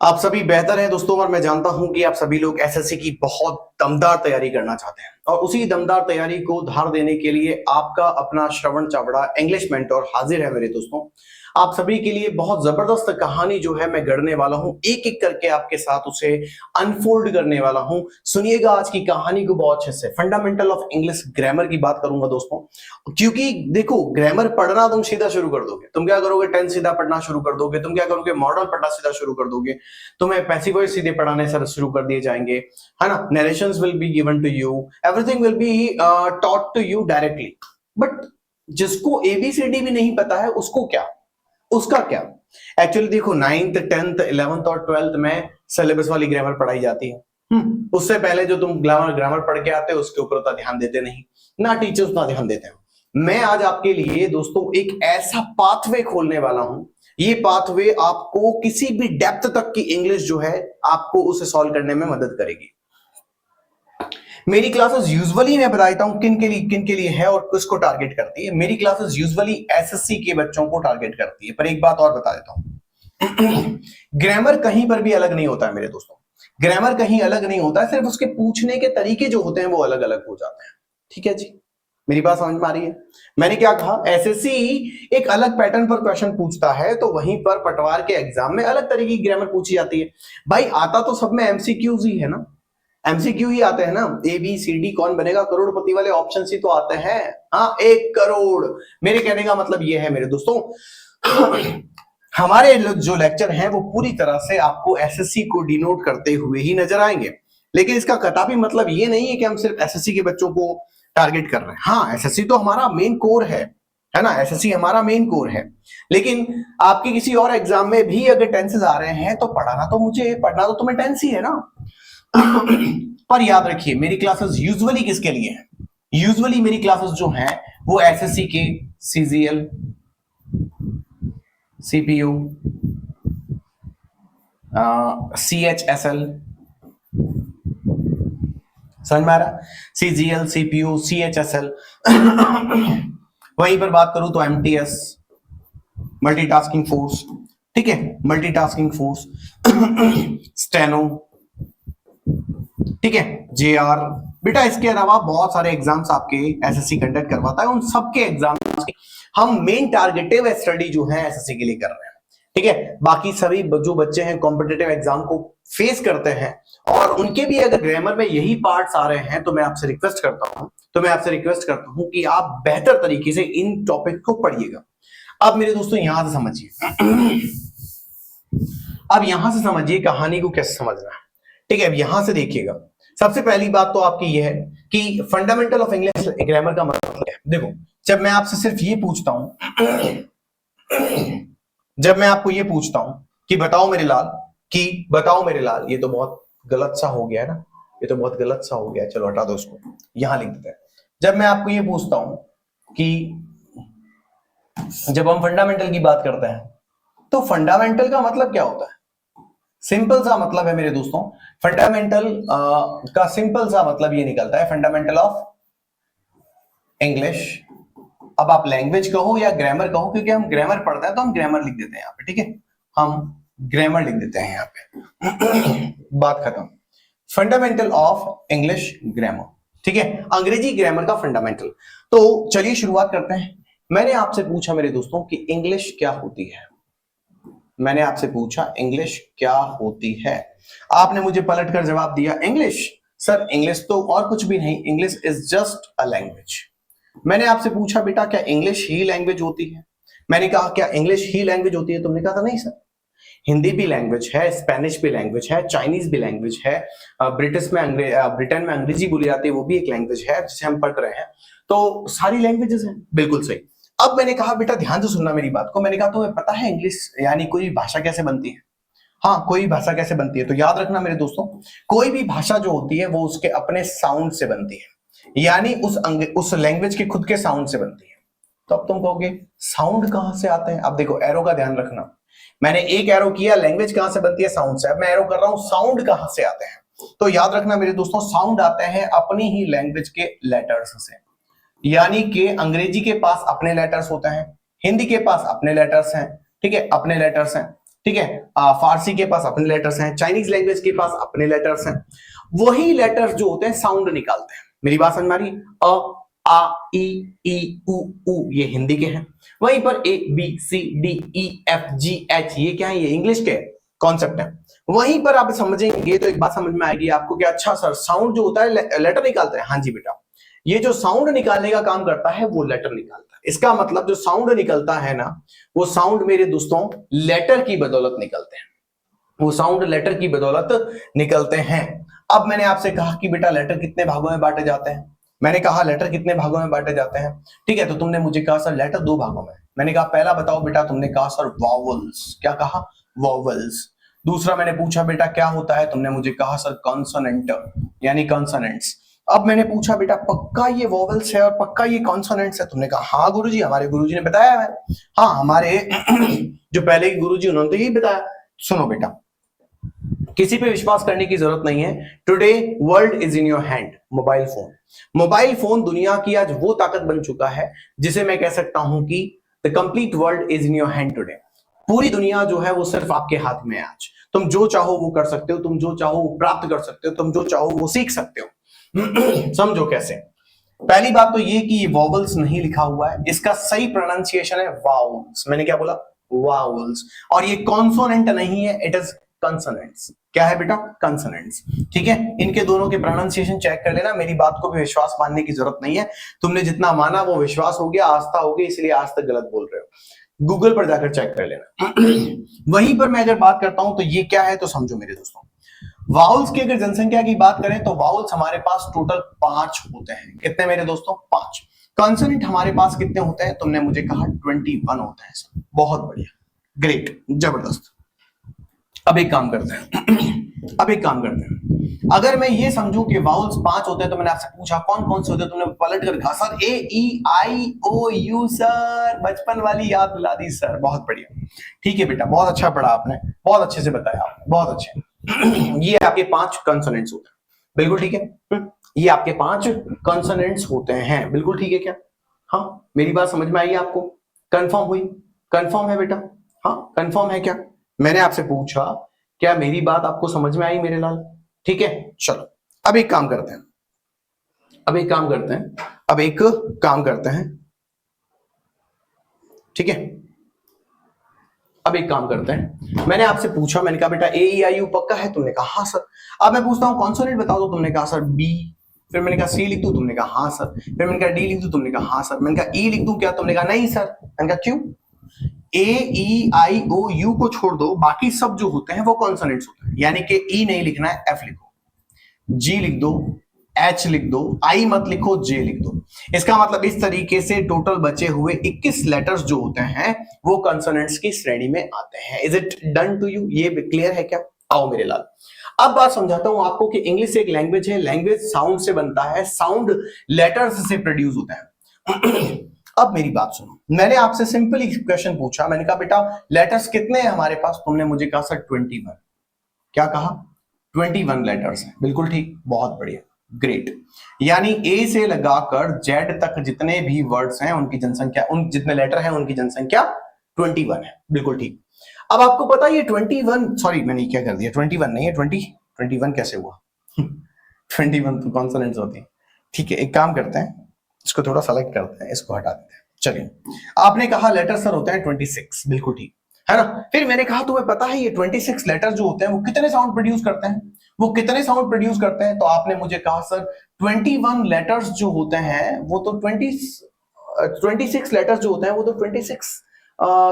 आप सभी बेहतर हैं दोस्तों, और मैं जानता हूं कि आप सभी लोग एसएससी की बहुत दमदार तैयारी करना चाहते हैं। और उसी दमदार तैयारी को धार देने के लिए आपका अपना श्रवण चावड़ा इंग्लिश मेंटोर हाजिर है मेरे दोस्तों। आप सभी के लिए बहुत जबरदस्त कहानी जो है मैं गढ़ने वाला हूं, एक एक करके आपके साथ उसे अनफोल्ड करने वाला हूं। सुनिएगा आज की कहानी को बहुत अच्छे से। फंडामेंटल ऑफ इंग्लिश ग्रामर की बात करूंगा दोस्तों, क्योंकि देखो ग्रामर पढ़ना तुम सीधा शुरू कर दोगे, तुम क्या करोगे, 10 सीधा पढ़ना शुरू कर दोगे, तुम क्या करोगे, मॉडल पढ़ना सीधा शुरू कर दोगे, तुम्हें पैसिव वॉइस सीधे पढ़ाने सर शुरू कर दिए जाएंगे, है ना। Narrations will be given to you, everything will be taught to you directly. But जिसको एबीसीडी भी नहीं पता है उसको क्या, उसका क्या। एक्चुअली देखो 9th 10th 11th और 12th में सिलेबस वाली ग्रामर पढ़ाई जाती है। उससे पहले जो तुम ग्रामर पढ़ के आते हो उसके ऊपर उतना ध्यान देते नहीं, ना टीचर्स उतना ध्यान देते हैं। मैं आज आपके लिए दोस्तों एक ऐसा पाथवे खोलने वाला हूं, ये पाथवे आपको किसी भी डेप्थ तक की इंग्लिश जो है आपको उसे सॉल्व करने में मदद करेगी। मेरी क्लासेस यूजुअली मैं बताता हूं किन के लिए है और किसको टारगेट करती है। मेरी क्लासेस यूजुअली एसएससी के बच्चों को टारगेट करती है, पर एक बात और बता देता हूं ग्रामर कहीं पर भी अलग नहीं होता है मेरे दोस्तों, ग्रामर कहीं अलग नहीं होता है, सिर्फ उसके पूछने के तरीके जो होते हैं वो अलग अलग हो जाते हैं। ठीक है जी, मेरी बात समझ में आ रही है। मैंने क्या कहा, एसएससी एक अलग पैटर्न पर क्वेश्चन पूछता है तो वहीं पर पटवार के एग्जाम में अलग तरीके की ग्रामर पूछी जाती है। भाई आता तो सब में एमसीक्यूज ही है ना, एमसीक्यू ही आते हैं ना। ए बी सी डी कौन बनेगा करोड़पति वाले ऑप्शन ही तो आते हैं। हाँ 1 करोड़, मेरे कहने का मतलब ये है मेरे दोस्तों हमारे जो लेक्चर हैं वो पूरी तरह से आपको एसएससी को डिनोट करते हुए ही नजर आएंगे। लेकिन इसका कदापि मतलब ये नहीं है कि हम सिर्फ एसएससी के बच्चों को टारगेट कर रहे हैं। हाँ एसएससी तो हमारा मेन कोर है ना, एसएससी हमारा मेन कोर है। लेकिन आपके किसी और एग्जाम में भी अगर टेंसेस आ रहे हैं तो पढ़ना तो तुम्हें टेंस ही है ना। पर याद रखिए मेरी क्लासेस यूजुअली किसके लिए है, यूजुअली मेरी क्लासेस जो हैं वो एसएससी के सीजीएल, सीपीयू, सीएचएसएल, समझ में आ रहा, सीजीएल सीपीयू सीएचएसएल वहीं पर बात करूं तो एमटीएस, मल्टीटास्किंग फोर्स, ठीक है, मल्टीटास्किंग फोर्स स्टेनो, ठीक है, जेआर। बेटा इसके अलावा बहुत सारे एग्जाम्स आपके एसएससी कंडक्ट करवाता है, उन सबके एग्जाम्स की हम मेन टारगेटिव स्टडी जो है एसएससी के लिए कर रहे हैं। ठीक है, बाकी सभी जो बच्चे हैं कॉम्पिटिटिव एग्जाम को फेस करते हैं और उनके भी अगर ग्रामर में यही पार्ट्स आ रहे हैं तो मैं आपसे रिक्वेस्ट करता हूं कि आप बेहतर तरीके से इन टॉपिक को पढ़िएगा। अब मेरे दोस्तों यहां से समझिए अब यहां से समझिए कहानी को कैसे समझना है। ठीक है, अब यहां से देखिएगा। सबसे पहली बात तो आपकी यह है कि फंडामेंटल ऑफ इंग्लिश ग्रामर का मतलब क्या है। देखो जब मैं आपसे सिर्फ ये पूछता हूं जब मैं आपको ये पूछता हूं कि बताओ मेरे लाल, ये तो बहुत गलत सा हो गया है ना, ये तो बहुत गलत सा हो गया है, चलो हटा दो उसको, यहां लिख देते हैं। जब मैं आपको ये पूछता हूं कि जब हम फंडामेंटल की बात करते हैं तो फंडामेंटल का मतलब क्या होता है। सिंपल सा मतलब है मेरे दोस्तों, फंडामेंटल का सिंपल सा मतलब ये निकलता है फंडामेंटल ऑफ इंग्लिश। अब आप लैंग्वेज कहो या ग्रामर कहो, क्योंकि हम ग्रामर पढ़ते हैं तो हम ग्रामर लिख देते हैं यहाँ पे, ठीक है, हम ग्रामर लिख देते हैं यहाँ पे बात खत्म। फंडामेंटल ऑफ इंग्लिश ग्रामर, ठीक है, अंग्रेजी ग्रामर का फंडामेंटल। तो चलिए शुरुआत करते हैं। मैंने आपसे पूछा मेरे दोस्तों कि इंग्लिश क्या होती है, मैंने आपसे पूछा इंग्लिश क्या होती है, आपने मुझे पलटकर जवाब दिया इंग्लिश। सर इंग्लिश तो और कुछ भी नहीं, English is just a language. मैंने आपसे पूछा बेटा क्या इंग्लिश ही लैंग्वेज होती है, मैंने कहा क्या इंग्लिश ही लैंग्वेज होती है, तुमने कहा था नहीं सर, हिंदी भी लैंग्वेज है, स्पेनिश भी लैंग्वेज है, चाइनीज भी लैंग्वेज है, ब्रिटेन में अंग्रेजी बोली जाती है वो भी एक लैंग्वेज है जिसे हम पढ़ रहे हैं, तो सारी लैंग्वेजेस हैं। बिल्कुल सही। अब मैंने कहा बेटा ध्यान से सुनना मेरी बात को, मैंने कहा तुम्हें पता है इंग्लिश यानी कोई भाषा कैसे बनती है। हाँ कोई भाषा कैसे बनती है, तो याद रखना मेरे दोस्तों, कोई भी भाषा जो होती है वो उसके अपने साउंड से बनती है, यानी उस लैंग्वेज के खुद के साउंड से बनती है। तो अब तुम कहोगे साउंड कहां से आते हैं। अब देखो एरो का ध्यान रखना, मैंने एक एरो किया लैंग्वेज कहां से बनती है, साउंड से। अब मैं एरो कर रहा हूं साउंड कहां से आते हैं, तो याद रखना मेरे दोस्तों साउंड आते हैं अपनी ही लैंग्वेज के लेटर्स से, यानी कि अंग्रेजी के पास अपने लेटर्स होते हैं, हिंदी के पास अपने लेटर्स हैं, ठीक है, अपने लेटर्स हैं, ठीक है, फारसी के पास अपने लेटर्स हैं, चाइनीज लैंग्वेज के पास अपने लेटर्स हैं। वही लेटर्स जो होते हैं साउंड निकालते हैं। मेरी बात समझ में आ रही? अ, आ, ई, उ, ये हिंदी के हैं। वहीं पर ए, बी, सी, डी, ई, एफ, जी, एच, ये क्या है? ये इंग्लिश के कॉन्सेप्ट है। वहीं पर आप समझेंगे तो एक बात समझ में आएगी आपको कि अच्छा सर, साउंड जो होता है लेटर निकालता है। हाँ जी बेटा, ये जो साउंड निकालने का काम करता है वो लेटर निकालता है। इसका मतलब जो साउंड निकलता है ना, वो साउंड मेरे दोस्तों लेटर की बदौलत निकलते हैं। वो साउंड लेटर की बदौलत निकलते हैं। अब मैंने आपसे कहा कि बेटा लेटर कितने भागों में बांटे जाते हैं। मैंने कहा लेटर कितने भागों में बांटे जाते हैं। ठीक है, तो तुमने मुझे कहा सर लेटर दो भागों में। मैंने कहा पहला बताओ बेटा, तुमने कहा सर वॉवल्स। क्या कहा? वॉवल्स। दूसरा मैंने पूछा बेटा क्या होता है, तुमने मुझे कहा सर कॉन्सोनेंट, यानी कॉन्सोनेंट्स। अब मैंने पूछा बेटा पक्का ये वॉवल्स है और पक्का ये कॉन्सोनेंट्स है? तुमने कहा हाँ गुरुजी, हमारे गुरुजी ने बताया है। हाँ, हमारे जो पहले के गुरुजी उन्होंने तो यही बताया। सुनो बेटा, किसी पे विश्वास करने की जरूरत नहीं है। Today world is in your hand. Mobile phone, mobile phone दुनिया की आज वो ताकत बन चुका है जिसे मैं कह सकता हूं कि the complete world is in your hand today. पूरी दुनिया जो है वो सिर्फ आपके हाथ में है आज। तुम जो चाहो वो कर सकते हो, तुम जो चाहो वो प्राप्त कर सकते हो, तुम जो चाहो वो सीख सकते हो। समझो कैसे। पहली बात तो ये कि ये वॉवल्स नहीं लिखा हुआ है, इसका सही प्रोनाउंसिएशन है वाउल्स। मैंने क्या बोला? वाउल्स। और ये कॉन्सोनेंट नहीं है, इट इज कंसोनेंट्स। क्या है बेटा? कंसोनेंट्स। ठीक है, इनके दोनों के प्रोनाउंसिएशन चेक कर लेना। मेरी बात को भी विश्वास मानने की जरूरत नहीं है। तुमने जितना माना वो विश्वास हो गया, आस्था हो गई, इसलिए आज तक गलत बोल रहे हो। गूगल पर जाकर चेक कर लेना। वहीं पर मैं अगर बात करता हूं तो ये क्या है, तो समझो मेरे दोस्तों। वाउल्स की अगर जनसंख्या की बात करें तो वाउल्स हमारे पास टोटल 5 होते हैं। कितने मेरे दोस्तों? 5। कॉन्सोनेंट हमारे पास कितने होते हैं? तुमने मुझे कहा 21 होते हैं सर। बहुत बढ़िया, ग्रेट, जबरदस्त। अब एक काम करते हैं अब एक काम करते हैं। अगर मैं ये समझूं कि वाउल्स 5 होते हैं तो मैंने आपसे पूछा कौन कौन से होते हैं, तुमने पलट कर कहा sir A, E, I, O, U. Sir बचपन वाली याद दिला दी सर, बहुत बढ़िया। ठीक है बेटा, बहुत अच्छा पढ़ा आपने, बहुत अच्छे से बताया आपने, बहुत अच्छे। ये आपके 5 कॉन्सोनेंट्स होते हैं, बिल्कुल ठीक है। ये आपके 5 कॉन्सोनेंट्स होते हैं, बिल्कुल ठीक है क्या? हाँ, मेरी बात समझ में आई आपको? कंफर्म हुई? कंफर्म है बेटा? हाँ, कंफर्म है क्या? मैंने आपसे पूछा क्या मेरी बात आपको समझ में आई मेरे लाल? ठीक है, चलो अब एक काम करते हैं अब एक काम करते हैं अब एक काम करते हैं ठीक है, अब एक काम करते हैं। मैंने आपसे पूछा, मैंने कहा बेटा ए, ई, आई, यू पक्का है? तुमने कहा हाँ सर। अब मैं पूछता हूं कॉन्सोनेंट बताओ, तो तुमने कहा सर बी। फिर मैंने कहा सी लिख दूं? तुमने कहा हाँ सर। फिर मैंने कहा डी लिख दूं? तुमने कहा हाँ सर। मैंने कहा ई लिख दूं क्या? तुमने कहा नहीं सर। मैंने कहा क्यों? ए, ई, आई, ओ, यू को छोड़ दो, बाकी सब जो होते हैं वो कॉन्सोनेंट्स होते हैं। यानी कि ई नहीं लिखना है, एफ लिखो, जी लिख दो, एच लिख दो, आई मत लिखो, जे लिख दो। इसका मतलब इस तरीके से टोटल बचे हुए 21 लेटर्स जो होते हैं वो कॉन्सोनेंट्स की श्रेणी में आते हैं। Is it done to you? ये क्लियर है क्या? आओ मेरे लाल, अब बात समझाता हूं आपको कि इंग्लिश एक लैंग्वेज है, लैंग्वेज साउंड से बनता है, साउंड लेटर्स से प्रोड्यूस होता है। अब मेरी बात सुनो, मैंने आपसे सिंपल क्वेश्चन पूछा, मैंने कहा बेटा लेटर्स कितने हैं हमारे पास? तुमने मुझे कहा सर 21। क्या कहा? 21 लेटर्स हैं, बिल्कुल ठीक, बहुत बढ़िया, ग्रेट। यानी ए से लगाकर जेड तक जितने भी वर्ड्स हैं उनकी जनसंख्या, उन जितने लेटर हैं उनकी जनसंख्या 21 है, बिल्कुल ठीक। अब आपको पता है ये 21, सॉरी मैंने क्या कर दिया, 21 नहीं है, 21 कैसे हुआ? 21 तो कॉन्सोनेंट्स होती है। ठीक है, एक काम करते हैं, इसको थोड़ा सेलेक्ट करते हैं, इसको हटा देते हैं। चलिए, आपने कहा लेटर सर होते हैं 26, बिल्कुल ठीक है ना। फिर मैंने कहा तुम्हें पता है ये 26 लेटर जो होते हैं वो कितने साउंड प्रोड्यूस करते हैं? वो कितने साउंड प्रोड्यूस करते हैं? तो आपने मुझे कहा सर 21 लेटर्स जो होते हैं वो तो 26 लेटर्स जो होते हैं वो तो 26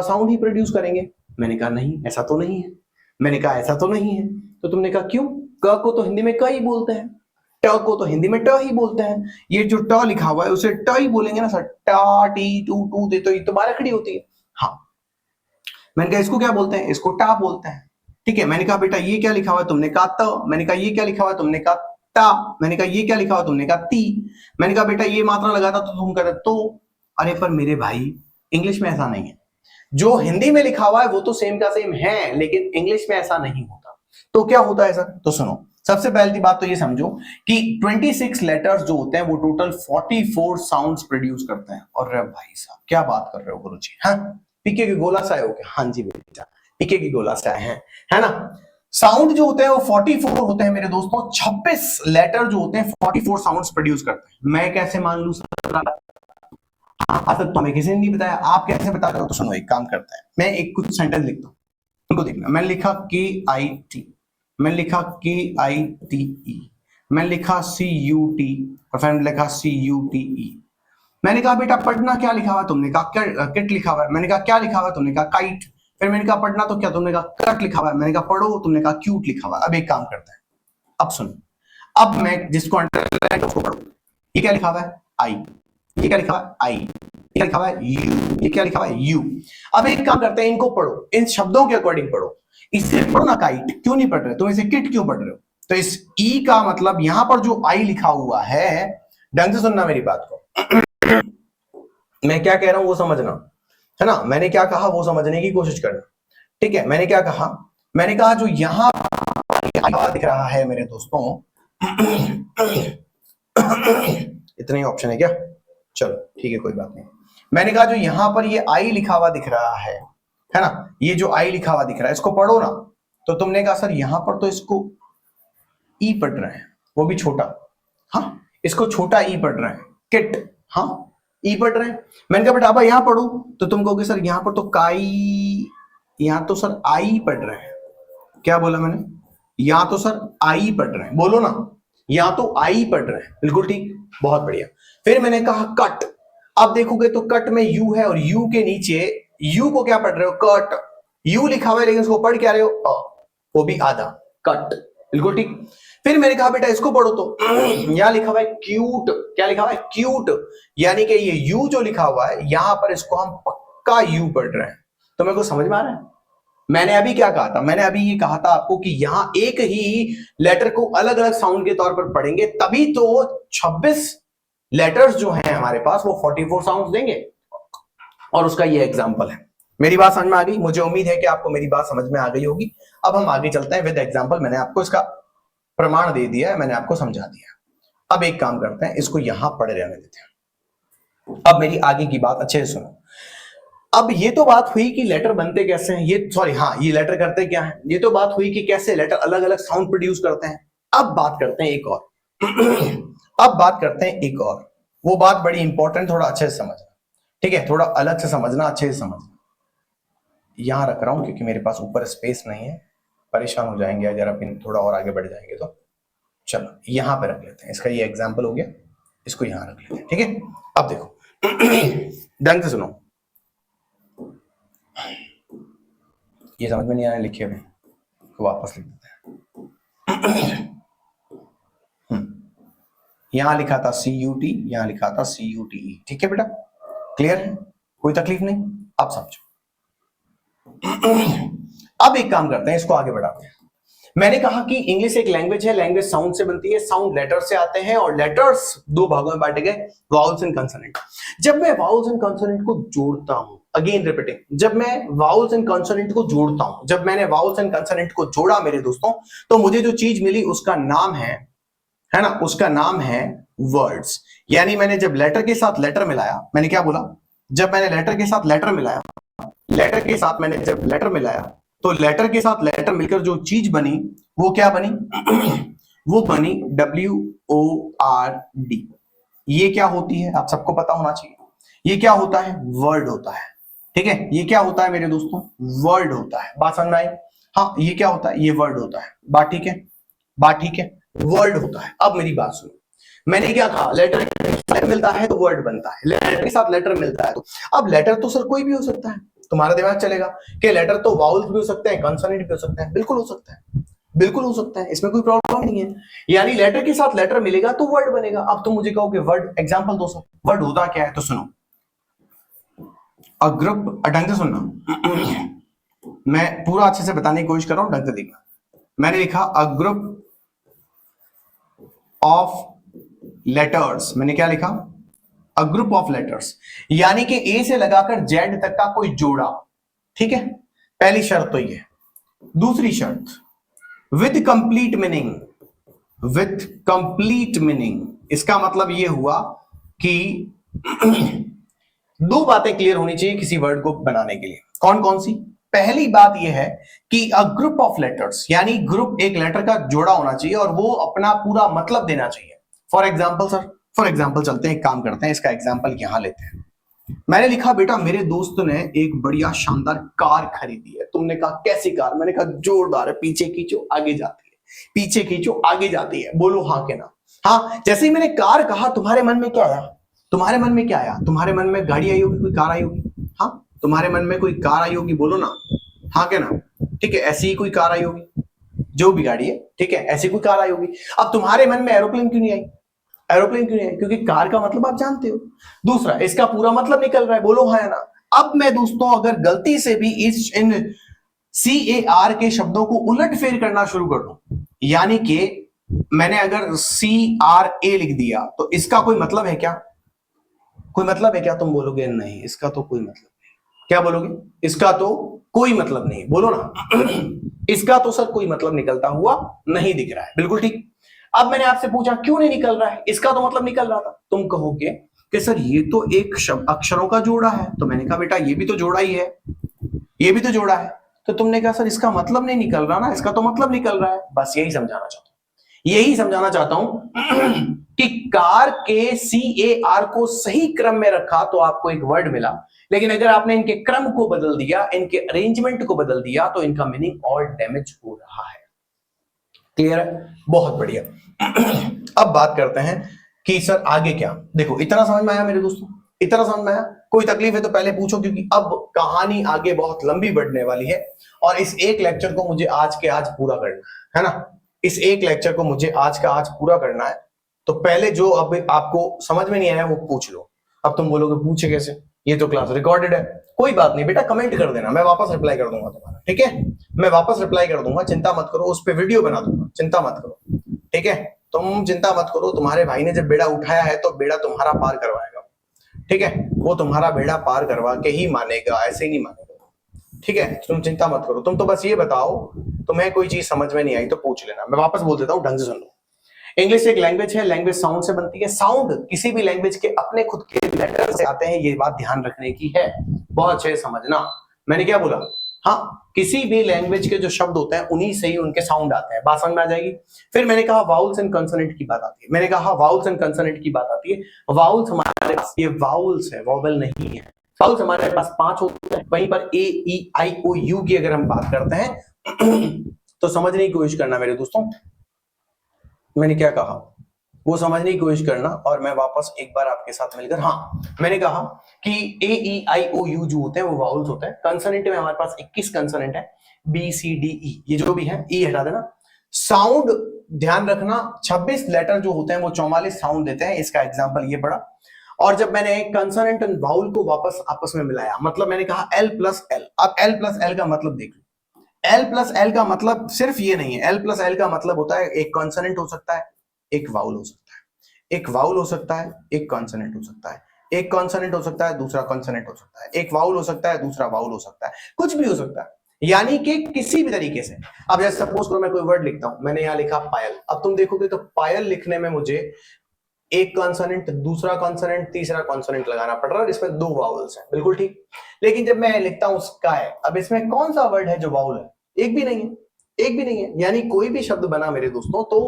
साउंड ही प्रोड्यूस करेंगे। मैंने कहा नहीं, ऐसा तो नहीं है। मैंने कहा ऐसा तो नहीं है। तो तुमने कहा क्यों? क को तो हिंदी में क ही बोलते हैं, ट को तो हिंदी में ट ही बोलते हैं। ये जो ट लिखा हुआ है उसे ट ही बोलेंगे ना सर, टा, टी, टू, टू दे तो ये तो बारहखड़ी होती है। हाँ, मैंने कहा इसको क्या बोलते हैं? इसको टा बोलते हैं। ठीक है, मैंने कहा बेटा ये क्या लिखा हुआ है? तुमने कहा त। मैंने कहा ये क्या लिखा हुआ है? तुमने कहा ता। मैंने कहा ये क्या लिखा हुआ? तुमने कहा ती। मैंने कहा बेटा ये मात्रा लगाता तो तुम कहते तो। अरे पर मेरे भाई, इंग्लिश में ऐसा नहीं है। जो हिंदी में लिखा हुआ है वो तो सेम का सेम है, लेकिन इंग्लिश में ऐसा नहीं होता। तो क्या होता है सर? तो सुनो, सबसे पहली बात तो ये समझो कि 26 लेटर्स जो होते हैं वो टोटल 44 साउंड्स प्रोड्यूस करते हैं। और भाई साहब क्या बात कर रहे हो गुरुजी? हाँ, पीके के गोला सा हो क्या? हाँ जी बेटा, पीके की गोला से आए हैं, है ना। साउंड जो होते हैं वो 44 होते हैं मेरे दोस्तों, 26 लेटर जो होते हैं 44 साउंड्स प्रोड्यूस करते हैं। मैं कैसे मान लूं सर? आज तक तो हमें किसी ने नहीं बताया, आप कैसे बता रहे हो? तो सुनो, एक काम करता है, मैं एक कुछ सेंटेंस लिखता हूं, उनको देखना। मैंने लिखा KIT, मैंने लिखा KITE, मैंने लिखा CUT, और फिर मैंने लिखा CUTE। मैंने कहा बेटा पढ़ना क्या लिखा हुआ? तुमने कहा किट लिखा हुआ है। मैंने कहा क्या लिखा हुआ? तुमने कहा काइट। फिर मैंने कहा पढ़ना तो क्या? तुमने कहा कट लिखा हुआ है। मैंने कहा पढ़ो, तुमने कहा क्यूट लिखा हुआ है। अब एक काम करते हैं, अब सुनो, अब मैं जिसको अंडरलाइन उसको पढ़ो। ये क्या लिखा हुआ है? आई। ये क्या लिखा हुआ है? आई। ये क्या लिखा हुआ है? यू। ये क्या लिखा हुआ है? यू। अब एक काम करते हैं, इनको पढ़ो, इन शब्दों के अकॉर्डिंग पढ़ो। इससे पढ़ो ना काइट, क्यों नहीं पढ़ रहे तुम? इसे किट क्यों पढ़ रहे हो? तो इस ई का मतलब यहां पर जो आई लिखा हुआ है, ढंग से सुनना मेरी बात को, मैं क्या कह रहा हूं वो समझना, है ना। मैंने क्या कहा वो समझने की कोशिश करना, ठीक है। मैंने क्या कहा? मैंने कहा जो यहां दिख रहा है मेरे दोस्तों, इतने ही ऑप्शन है क्या? चलो ठीक है, कोई बात नहीं। मैंने कहा जो यहां पर ये आई लिखा हुआ दिख रहा है ना, ये जो आई लिखा हुआ दिख रहा है, इसको पढ़ो ना। तो तुमने कहा सर यहां पर तो इसको ई पढ़ रहे हैं, वो भी छोटा, हाँ इसको छोटा ई पढ़ रहे हैं, किट, हाँ ई पढ़ रहे हैं। मैंने कहा बेटा अब यहां पढ़ो, तो तुम कहोगे सर यहां पर तो काई, यहां तो सर आई पढ़ रहे हैं। क्या बोला मैंने? यहां तो सर आई पढ़ रहे हैं, बोलो ना, यहां तो आई पढ़ रहे हैं, बिल्कुल ठीक, बहुत बढ़िया। फिर मैंने कहा कट, अब देखोगे तो कट में यू है, और यू के नीचे यू को क्या पढ़ रहे हो? कट। यू लिखा हुआ है लेकिन उसको पढ़ क्या रहे हो? वो भी आधा, कट, बिल्कुल ठीक। फिर मैंने कहा बेटा इसको पढ़ो, तो यहां लिखा हुआ है क्यूट। क्या लिखा हुआ है? क्यूट। यानी कि ये यू जो लिखा हुआ है यहां पर, इसको हम पक्का यू पढ़ रहे हैं। तो मेरे को समझ में आ रहा है? मैंने अभी क्या कहा था? मैंने अभी ये कहा था आपको कि यहां एक ही लेटर को अलग अलग साउंड के तौर पर पढ़ेंगे, तभी तो 26 लेटर्स जो हैं हमारे पास वो 44 साउंड्स देंगे। और उसका ये एग्जांपल है। मेरी बात समझ में आ गई? मुझे उम्मीद है कि आपको मेरी बात समझ में आ गई होगी। अब हम आगे चलते हैं विद एग्जांपल। मैंने आपको इसका प्रमाण दे दिया है, मैंने आपको समझा दिया। अब एक काम करते हैं, इसको यहां पढ़े रहने देते हैं। अब मेरी आगे की बात अच्छे से सुनो। अब ये तो बात हुई कि लेटर बनते कैसे हैं, ये सॉरी हाँ, ये लेटर करते क्या है, ये तो बात हुई कि कैसे लेटर अलग अलग साउंड प्रोड्यूस करते हैं। अब बात करते हैं एक और अब बात करते हैं एक और, वो बात बड़ी इंपॉर्टेंट, थोड़ा अच्छे से समझना, ठीक है, थोड़ा अलग से समझना, अच्छे से समझना। यहां रख रहा हूं क्योंकि मेरे पास ऊपर स्पेस नहीं है, परेशान हो जाएंगे अगर अपन थोड़ा और आगे बढ़ जाएंगे तो। चलो यहां पे रख लेते हैं, इसका ये एग्जाम्पल हो गया, इसको यहां रख लेते हैं, ठीक है। अब देखो ढंग से सुनो, ये समझ में नहीं आया लिखे हुए तो वापस लिख देते हैं। यहां लिखा था CUT, यहां लिखा था CUTE, ठीक है बेटा, क्लियर है? कोई तकलीफ नहीं? अब समझो। अब एक काम करते हैं, इसको आगे बढ़ाते हैं। मैंने कहा कि इंग्लिश एक लैंग्वेज है, लैंग्वेज साउंड से बनती है, साउंड लेटर से आते हैं, और लेटर्स दो भागों में बांटे गए, वाउल्स एंड कंसोनेंट। जब मैं वाउल्स एंड कंसोनेंट को जोड़ता हूं, अगेन रिपीटिंग, जब मैं वाउल्स एंड कंसोनेंट को जोड़ता हूं, जब मैंने वाउल्स एंड कंसोनेंट को जोड़ा मेरे दोस्तों, तो मुझे जो चीज मिली उसका नाम है ना, उसका नाम है वर्ड्स। यानी मैंने जब लेटर के साथ लेटर मिलाया, मैंने क्या बोला? जब मैंने लेटर के साथ लेटर मिलाया, लेटर के साथ मैंने जब लेटर मिलाया, तो लेटर के साथ लेटर मिलकर जो चीज बनी वो क्या बनी? वो बनी WORD। ये क्या होती है आप सबको पता होना चाहिए। ये क्या होता है? वर्ड होता है, ठीक है। ये क्या होता है मेरे दोस्तों? वर्ड होता है। बात समझ में आई? हाँ, ये क्या होता है? ये वर्ड होता है। बात ठीक है? बात ठीक है, वर्ड होता है। अब मेरी बात सुनो, मैंने क्या कहा? लेटर मिलता है तो वर्ड बनता है, लेटर के साथ लेटर मिलता है तो। अब लेटर तो सर कोई भी हो सकता है, तुम्हारा दिमाग चलेगा कि लेटर तो वाउल्स भी हो सकते हैं, कंसोनेंट भी हो सकते हैं। बिल्कुल हो सकता है, बिल्कुल हो सकता है, इसमें कोई प्रॉब्लम नहीं है। यानी लेटर के साथ लेटर मिलेगा तो वर्ड बनेगा। अब तुम मुझे कहोगे वर्ड एग्जांपल दो सर, वर्ड होता क्या है? तो सुनो, अ ग्रुप, ढंग से सुनना, मैं पूरा अच्छे से बताने की कोशिश कर रहा हूं, ढंग से देखना। मैंने लिखा अ ग्रुप ऑफ लेटर्स। मैंने क्या लिखा? अ ग्रुप ऑफ लेटर्स, यानी कि ए से लगाकर जेड तक का कोई जोड़ा, ठीक है। पहली शर्त तो ये। दूसरी शर्त, with complete meaning, with complete meaning. इसका मतलब यह हुआ कि दो बातें क्लियर होनी चाहिए किसी वर्ड को बनाने के लिए। कौन कौन सी? पहली बात यह है कि अ ग्रुप ऑफ लेटर्स, यानी ग्रुप एक लेटर का जोड़ा होना चाहिए और वो अपना पूरा मतलब देना चाहिए। For example sir, for example चलते हैं, एक काम करते हैं, इसका एग्जाम्पल यहां लेते हैं। मैंने लिखा बेटा मेरे दोस्त ने एक बढ़िया शानदार कार खरीदी है। तुमने कहा कैसी कार? मैंने कहा जोरदार है, पीछे खींचो आगे जाती है, पीछे खींचो आगे जाती है, बोलो हाँ के ना। हाँ, जैसे ही मैंने कार कहा तुम्हारे मन में क्या आया? तुम्हारे मन में क्या आया? तुम्हारे मन में गाड़ी आई होगी, कोई कार आई होगी। हाँ, तुम्हारे मन में कोई कार आई होगी, बोलो ना हाँ के ना। ठीक है, ऐसी ही कोई कार आई होगी, जो भी गाड़ी है, ठीक है, ऐसी कोई कार आई होगी। अब तुम्हारे मन में एरोप्लेन क्यों नहीं आई? एरोप्लेन क्यों नहीं आई? क्योंकि कार का मतलब आप जानते हो। दूसरा, इसका पूरा मतलब निकल रहा है, बोलो हाँ या ना। अब मैं दोस्तों अगर गलती से भी इन CAR के शब्दों को उलट फेर करना शुरू कर दूं, यानी कि मैंने अगर CRA लिख दिया तो इसका कोई मतलब है क्या? कोई मतलब है क्या? तुम बोलोगे नहीं, इसका तो कोई मतलब नहीं। क्या बोलोगे? इसका तो कोई मतलब नहीं, बोलो ना। इसका तो सर कोई मतलब निकलता हुआ नहीं दिख रहा है, बिल्कुल ठीक। अब मैंने आपसे पूछा क्यों नहीं निकल रहा है? इसका तो मतलब निकल रहा था। तुम कहोगे कि सर ये तो एक अक्षरों का जोड़ा है। तो मैंने कहा बेटा ये भी तो जोड़ा ही है, ये भी तो जोड़ा है। तो तुमने कहा सर इसका मतलब नहीं निकल रहा ना, इसका तो मतलब निकल रहा है। बस यही समझाना चाहता हूं, यही समझाना चाहता हूं कि कार के CAR को सही क्रम में रखा तो आपको एक वर्ड मिला, लेकिन अगर आपने इनके क्रम को बदल दिया, इनके अरेंजमेंट को बदल दिया, तो इनका मीनिंग और डैमेज हो रहा है। क्लियर है? बहुत बढ़िया। अब बात करते हैं कि सर आगे क्या। देखो इतना समझ में आया मेरे दोस्तों? इतना समझ में आया? कोई तकलीफ है तो पहले पूछो, क्योंकि अब कहानी आगे बहुत लंबी बढ़ने वाली है और इस एक लेक्चर को मुझे आज के आज पूरा करना है ना। इस एक लेक्चर को मुझे आज का आज पूरा करना है। तो पहले जो अब आपको समझ में नहीं आया वो पूछ लो। अब तुम बोलोगे पूछे कैसे, ये तो क्लास रिकॉर्डेड है। कोई बात नहीं बेटा, कमेंट कर देना, मैं वापस रिप्लाई कर दूंगा तुम्हारा, ठीक है? मैं वापस रिप्लाई कर दूंगा, चिंता मत करो। उस पर वीडियो बना दूंगा, चिंता मत करो, ठीक है? तुम चिंता मत करो, तुम्हारे भाई ने जब बेड़ा उठाया है तो बेड़ा तुम्हारा पार करवाएगा, ठीक है? वो तुम्हारा बेड़ा पार करवा के ही मानेगा, ऐसे ही नहीं मानेगा, ठीक है? तुम चिंता मत करो। तुम तो बस ये बताओ तुम्हें कोई चीज समझ में नहीं आई तो पूछ लेना, मैं वापस बोल देता हूँ, ढंग से सुन लो। इंग्लिश एक लैंग्वेज है, लैंग्वेज साउंड से बनती है। साउंड किसी भी लैंग्वेज के अपने खुद के लेटर से आते हैं, ये बात ध्यान रखने की है, बहुत अच्छे से समझना। मैंने क्या बोला? हाँ, किसी भी लैंग्वेज के जो शब्द होते हैं उन्हीं से ही उनके साउंड आते हैं, बात समझ में आ जाएगी। फिर मैंने कहा वाउल्स एंड कंसोनेंट की बात आती है। मैंने कहा वाउल्स एंड कंसोनेंट की बात आती है। वाउल्स हमारे पास ये वाउल्स है, वॉवेल नहीं है। वाउल्स हमारे पास 5 होते हैं। वहीं पर A E I O U की अगर हम बात करते हैं तो समझने की कोशिश करना मेरे दोस्तों, मैंने क्या कहा वो समझने की कोशिश करना और मैं वापस एक बार आपके साथ मिलकर, हाँ मैंने कहा कि A E I O U जो होते हैं वो वाउल्स होते हैं। कंसोनेंट में हमारे पास 21 कंसोनेंट है, B C D E, ये जो भी है E हटा देना। साउंड ध्यान रखना, 26 लेटर जो होते हैं वो 44 साउंड देते हैं, इसका एग्जांपल ये पड़ा। और जब मैंने कंसोनेंट एंड वाउल को वापस आपस में मिलाया, मतलब मैंने कहा L प्लस L। अब L प्लस L का मतलब देख लो, L प्लस L का मतलब सिर्फ ये नहीं है। L प्लस L का मतलब होता है एक कॉन्सोनेंट हो सकता है, एक वाउल हो सकता है, एक वाउल हो सकता है, एक कॉन्सोनेंट हो सकता है, एक कॉन्सोनेंट हो सकता है, दूसरा कॉन्सोनेंट हो सकता है, एक वाउल हो सकता है, दूसरा वाउल हो सकता है, कुछ भी हो सकता है, यानी कि किसी भी तरीके से। अब जैसे सपोज करो मैं कोई वर्ड लिखता हूं, मैंने यहां लिखा पायल। अब तुम देखोगे तो पायल लिखने में मुझे एक कॉन्सोनेंट, दूसरा कॉन्सोनेंट, तीसरा कॉन्सोनेंट लगाना पड़ रहा है, इसमें 2 वाउल्स हैं, बिल्कुल ठीक। लेकिन जब मैं लिखता हूं स्काई, अब इसमें कौन सा वर्ड है जो वाउल है? एक भी नहीं है, एक भी नहीं है। यानी कोई भी शब्द बना मेरे दोस्तों तो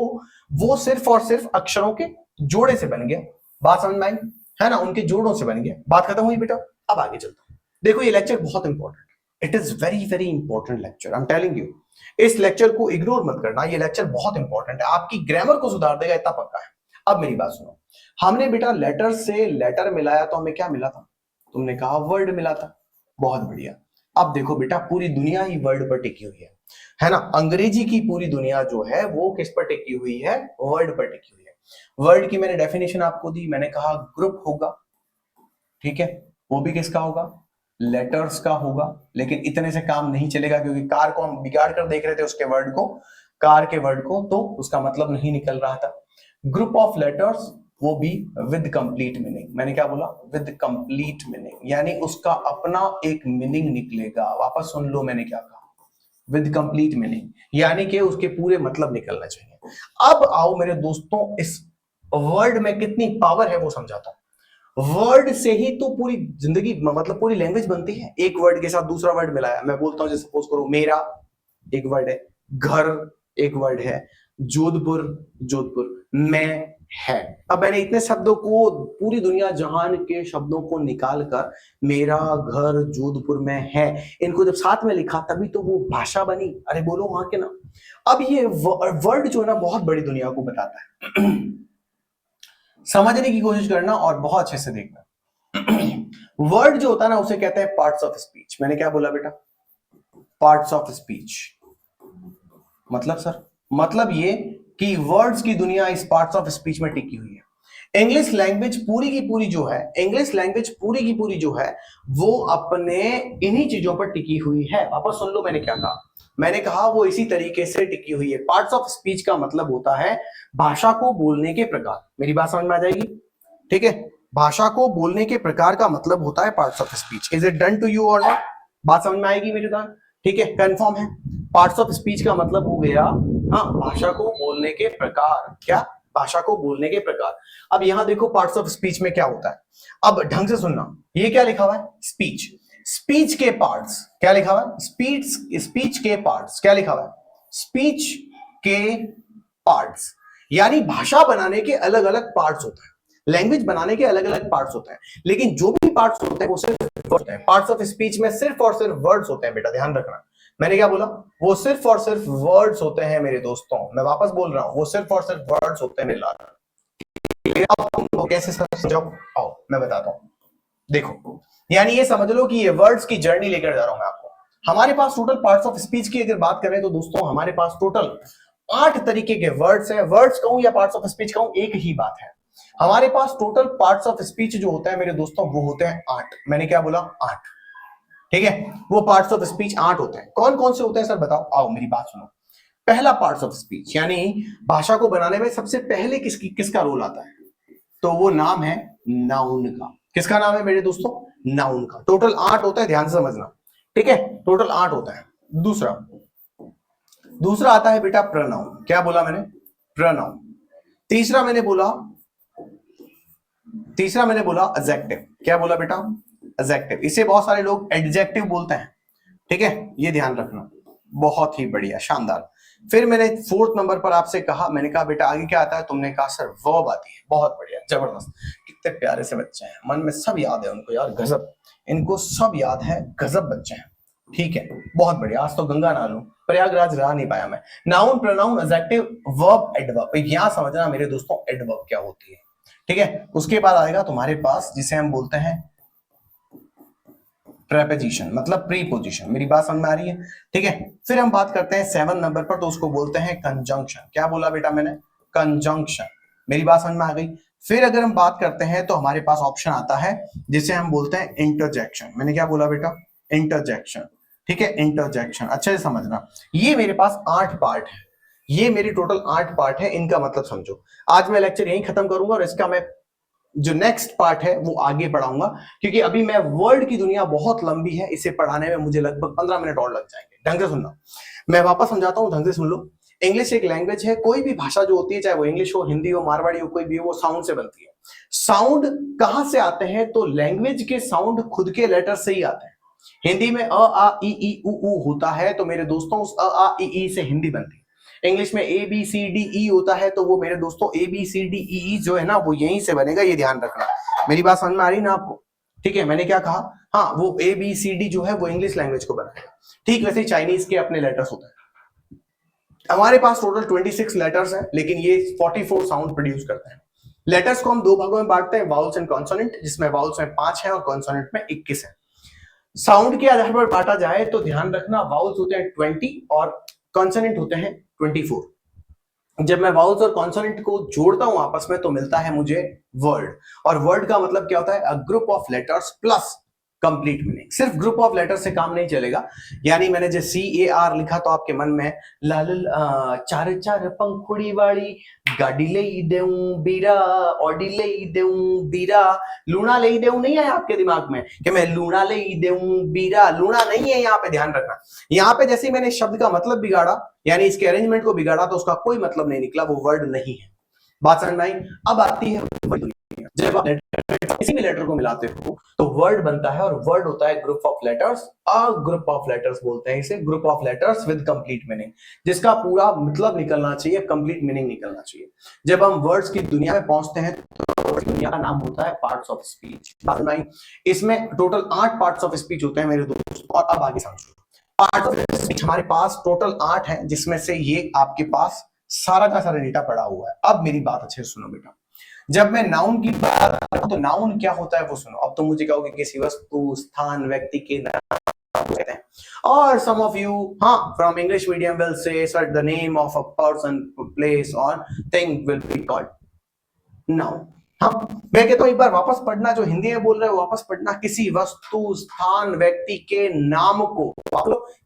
वो सिर्फ और सिर्फ अक्षरों के जोड़े से बन गया। बात समझ में आई है ना? उनके जोड़ों से बन गया। बात खत्म हुई बेटा, अब आगे चलता हूं। देखो ये लेक्चर बहुत important, it is very very important lecture, I am telling you. इस लेक्चर को इग्नोर मत करना, ये लेक्चर बहुत इंपॉर्टेंट है, आपकी ग्रामर को सुधार देगा, इतना पक्का है। अब मेरी बात सुनो, हमने बेटा लेटर से लेटर मिलाया तो हमें क्या मिला था? तुमने कहा वर्ड मिला था, बहुत बढ़िया। अब देखो बेटा पूरी दुनिया ही वर्ड पर टिकी हुई है ना? अंग्रेजी की पूरी दुनिया जो है वो किस पर टिकी हुई है? वर्ड पर टिकी हुई है। वर्ड की मैंने डेफिनेशन आपको दी, मैंने कहा ग्रुप होगा, ठीक है? वो भी किसका होगा? लेटर्स का होगा। लेकिन इतने से काम नहीं चलेगा, क्योंकि कार को हम बिगाड़ कर देख रहे थे, उसके वर्ड को, कार के वर्ड को, तो उसका मतलब नहीं निकल रहा था। ग्रुप ऑफ लेटर्स, वो भी विद कंप्लीट मीनिंग। मैंने क्या बोला? विद कंप्लीट मीनिंग, यानी उसका अपना एक मीनिंग निकलेगा। वापस सुन लो मैंने क्या कहा, विद कंप्लीट मीनिंग, यानी कि उसके पूरे मतलब निकलना चाहिए। अब आओ मेरे दोस्तों, इस वर्ड में कितनी पावर है वो समझाता हूं। वर्ड से ही तो पूरी जिंदगी मतलब पूरी लैंग्वेज बनती है। एक वर्ड के साथ दूसरा वर्ड मिलाया, मैं बोलता हूं जैसे सपोज करो मेरा एक वर्ड है, घर एक वर्ड है, जोधपुर जोधपुर, मैं है। अब मैंने इतने शब्दों को पूरी दुनिया जहान के शब्दों को निकाल कर मेरा घर जोधपुर में है, इनको जब साथ में लिखा तभी तो वो भाषा बनी। अरे बोलो वहां के ना। अब ये वर्ड जो है ना बहुत बड़ी दुनिया को बताता है। समझने की कोशिश करना और बहुत अच्छे से देखना। वर्ड जो होता है ना उसे कहते हैं पार्ट्स ऑफ स्पीच। मैंने क्या बोला बेटा? Parts of speech. मतलब सर, मतलब ये कि वर्ड्स की दुनिया इस पार्ट्स ऑफ स्पीच में टिकी हुई है। इंग्लिश लैंग्वेज पूरी की पूरी जो है, इंग्लिश लैंग्वेज पूरी की पूरी जो है वो अपने इन्हीं चीजों पर टिकी हुई है। वापस सुन लो मैंने क्या कहा। मैंने कहा वो इसी तरीके से टिकी हुई है। पार्ट्स ऑफ स्पीच का मतलब होता है भाषा को बोलने के प्रकार। मेरी बात समझ में आ जाएगी? ठीक है, भाषा को बोलने के प्रकार का मतलब होता है parts of speech. Is it done to you or not? बात समझ में आएगी मेरी बात? ठीक है, कंफर्म है? पार्ट्स ऑफ स्पीच का मतलब हो गया हाँ भाषा को बोलने के प्रकार। क्या? भाषा को बोलने के प्रकार। अब यहां देखो पार्ट्स ऑफ स्पीच में क्या होता है। अब ढंग से सुनना, ये क्या लिखा हुआ है? स्पीच। स्पीच के पार्ट्स क्या लिखा हुआ है? स्पीच, स्पीच के पार्ट्स क्या लिखा हुआ है? स्पीच के पार्ट्स। यानी भाषा बनाने के अलग अलग पार्ट्स होते हैं, लैंग्वेज बनाने के अलग अलग पार्ट्स होते हैं, लेकिन जो भी पार्ट्स होते हैं वो सिर्फ वर्ड्स होते हैं। पार्ट्स ऑफ स्पीच में सिर्फ और सिर्फ वर्ड्स होते हैं बेटा, ध्यान रखना। मैंने क्या बोला? वो सिर्फ और सिर्फ वर्ड्स होते हैं मेरे दोस्तों। मैं वापस बोल रहा हूं, वो सिर्फ और सिर्फ वर्ड्स होते हैं मेरे लाल। अब तुम कैसे समझो? आओ मैं बताता हूं। देखो, यानी ये समझ लो कि ये वर्ड्स की जर्नी लेकर जा रहा हूं मैं आपको। हमारे पास टोटल पार्ट्स ऑफ स्पीच की अगर बात करें तो दोस्तों हमारे पास टोटल 8 तरीके के वर्ड्स हैं। वर्ड्स कहूं या पार्ट्स ऑफ स्पीच कहूं एक ही बात है। हमारे पास टोटल पार्ट्स ऑफ स्पीच जो होता है मेरे दोस्तों वो होते हैं 8। मैंने क्या बोला? 8। ठीक है, वो पार्ट्स ऑफ स्पीच 8 होते हैं। कौन कौन से होते हैं सर बताओ? आओ मेरी बात सुनो। पहला पार्ट्स ऑफ स्पीच यानी भाषा को बनाने में सबसे पहले किसका रोल आता है? तो वो नाम है नाउन का। किसका नाम है मेरे दोस्तों? नाउन का। टोटल 8 होता है, ध्यान से समझना। ठीक है, टोटल 8 होता है। दूसरा दूसरा आता है बेटा प्रोनाउन। क्या बोला मैंने? प्रोनाउन। तीसरा मैंने बोला एडजेक्टिव। क्या बोला बेटा? एडजेक्टिव। इसे बहुत सारे लोग एडजेक्टिव बोलते हैं। ठीक है, ये ध्यान रखना। बहुत ही बढ़िया, शानदार। फिर मैंने 4th नंबर पर आपसे कहा, मैंने कहा बेटा आगे क्या आता है? तुमने कहा सर वर्ब आती है। बहुत बढ़िया, जबरदस्त। कितने प्यारे से बच्चे हैं, मन में सब याद है उनको यार, गजब। इनको सब याद है, गजब बच्चे हैं। ठीक है, बहुत बढ़िया। आज तो गंगा नहा लूं, प्रयागराज रह नहीं पाया मैं। Noun, pronoun, adjective, verb, adverb. यहां समझना मेरे दोस्तों एडवर्ब क्या होती है। ठीक है, उसके बाद आएगा तुम्हारे पास जिसे हम बोलते हैं प्रेपोजिशन, मतलब प्रीपोजिशन। मेरी बात समझ में आ रही है? ठीक है, फिर हम बात करते हैं 7 नंबर पर, तो उसको बोलते हैं कंजंक्शन। क्या बोला बेटा मैंने? कंजंक्शन। मेरी बात समझ में आ गई? फिर अगर हम बात करते हैं तो हमारे पास ऑप्शन आता है जिसे हम बोलते हैं इंटरजेक्शन। मैंने क्या बोला बेटा? इंटरजेक्शन। ठीक है, इंटरजेक्शन अच्छे से समझना। ये मेरे पास 8 पार्ट है, ये मेरी टोटल 8 पार्ट है। इनका मतलब समझो। आज मैं लेक्चर यहीं खत्म करूंगा और इसका मैं जो नेक्स्ट पार्ट है वो आगे पढ़ाऊंगा, क्योंकि अभी मैं वर्ल्ड की दुनिया बहुत लंबी है, इसे पढ़ाने में मुझे लगभग 15 मिनट और लग जाएंगे। ढंग से सुनना, मैं वापस समझाता हूं, ढंग से सुन लो। इंग्लिश एक लैंग्वेज है। कोई भी भाषा जो होती है, चाहे वो इंग्लिश हो, हिंदी हो, मारवाड़ी हो, कोई भी हो, वो साउंड से बनती है। साउंड कहां से आते हैं? तो लैंग्वेज के साउंड खुद के लेटर से ही आते हैं। हिंदी में अ आ इ ई उ ऊ होता है, तो मेरे दोस्तों उस अ आ इ ई से हिंदी बनती है। इंग्लिश में A B C D E होता है, तो वो मेरे दोस्तों A B C D E जो है ना वो यहीं से बनेगा, ये ध्यान रखना। मेरी बात समझ में आ रही ना आपको? ठीक है, मैंने क्या कहा? हाँ, वो ए बी सी डी जो है वो इंग्लिश लैंग्वेज को बनाएगा। ठीक वैसे चाइनीज के अपने लेटर्स होते हैं। हमारे पास टोटल 26 लेटर्स हैं, लेकिन ये 44 साउंड प्रोड्यूस करते हैं। लेटर्स को हम 2 भागों में बांटते हैं, वाउल्स एंड कॉन्सोनेंट, जिसमें वाउल्स में 5 है और कॉन्सोनेंट में 21 है। साउंड के आधार पर बांटा जाए तो ध्यान रखना, वाउल्स होते हैं 20 और कॉन्सोनेंट होते हैं 24। जब मैं वाउल्स और कॉन्सोनेंट को जोड़ता हूं आपस में तो मिलता है मुझे वर्ड। और वर्ड का मतलब क्या होता है? A group of letters plus complete meaning. सिर्फ ग्रुप ऑफ लेटर से काम नहीं चलेगा। यानी मैंने जो CAR लिखा तो आपके मन में लाल चार चार पंखुड़ी वाली गाड़ी ले देऊं बीरा, ऑडी ले देऊं बीरा, लूना ले देऊं नहीं है आपके दिमाग में कि मैं लूना ले देऊं बीरा? लूना नहीं है यहाँ पे, ध्यान रखना। यहाँ पे जैसे मैंने शब्द का मतलब बिगाड़ा, यानी इसके अरेंजमेंट को बिगाड़ा, तो उसका कोई मतलब नहीं निकला, वो वर्ड नहीं है। बात समझ में आई? अब आती है जब आप किसी भी लेटर को मिलाते हो तो वर्ड बनता है, और वर्ड होता है group of letters. A group of letters बोलते हैं इसे, group of letters with complete meaning, जिसका पूरा मतलब निकलना चाहिए, कंप्लीट मीनिंग निकलना चाहिए। जब हम वर्ड्स की दुनिया में पहुंचते हैं तो दुनिया का नाम होता है पार्ट्स ऑफ स्पीच। इसमें टोटल 8 पार्ट्स ऑफ स्पीच होते हैं मेरे दोस्त, और अब आगे समझो। पार्ट्स ऑफ स्पीच हमारे पास टोटल 8 है, जिसमें से ये आपके पास सारा का सारा डेटा पड़ा हुआ है। अब मेरी बात अच्छे से सुनो बेटा, जब मैं नाउन की बात करूं तो नाउन क्या होता है वो सुनो। अब तुम मुझे कहोगे किसी वस्तु, स्थान, व्यक्ति के नाम कहते हैं, और some of you from English medium will say sir the name of a person, place और thing will be called noun. मैं कहता हूं एक बार वापस पढ़ना, जो हिंदी में बोल रहे हो वापस पढ़ना, किसी वस्तु, स्थान, व्यक्ति के नाम को,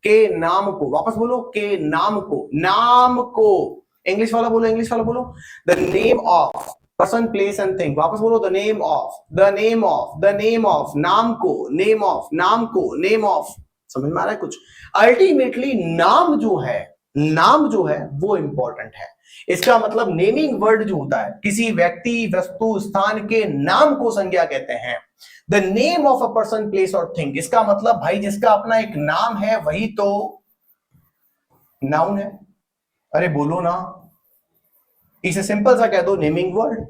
के नाम को, वापस बोलो, के नाम को, नाम को, इंग्लिश वाला बोलो, इंग्लिश वाला बोलो, the name of person, place and thing, वापस बोलो, the name of, the name of, the name of, नाम को, नेम ऑफ, नाम को, नेम ऑफ। समझ में आ रहा है कुछ? अल्टीमेटली नाम जो है वो इंपॉर्टेंट है। इसका मतलब नेमिंग वर्ड जो होता है, किसी व्यक्ति, वस्तु, स्थान के नाम को संज्ञा कहते हैं। The name of a person, place और थिंग, इसका मतलब भाई जिसका अपना एक नाम है वही तो नाउन है। अरे बोलो ना, इसे सिंपल सा कह दो नेमिंग वर्ड।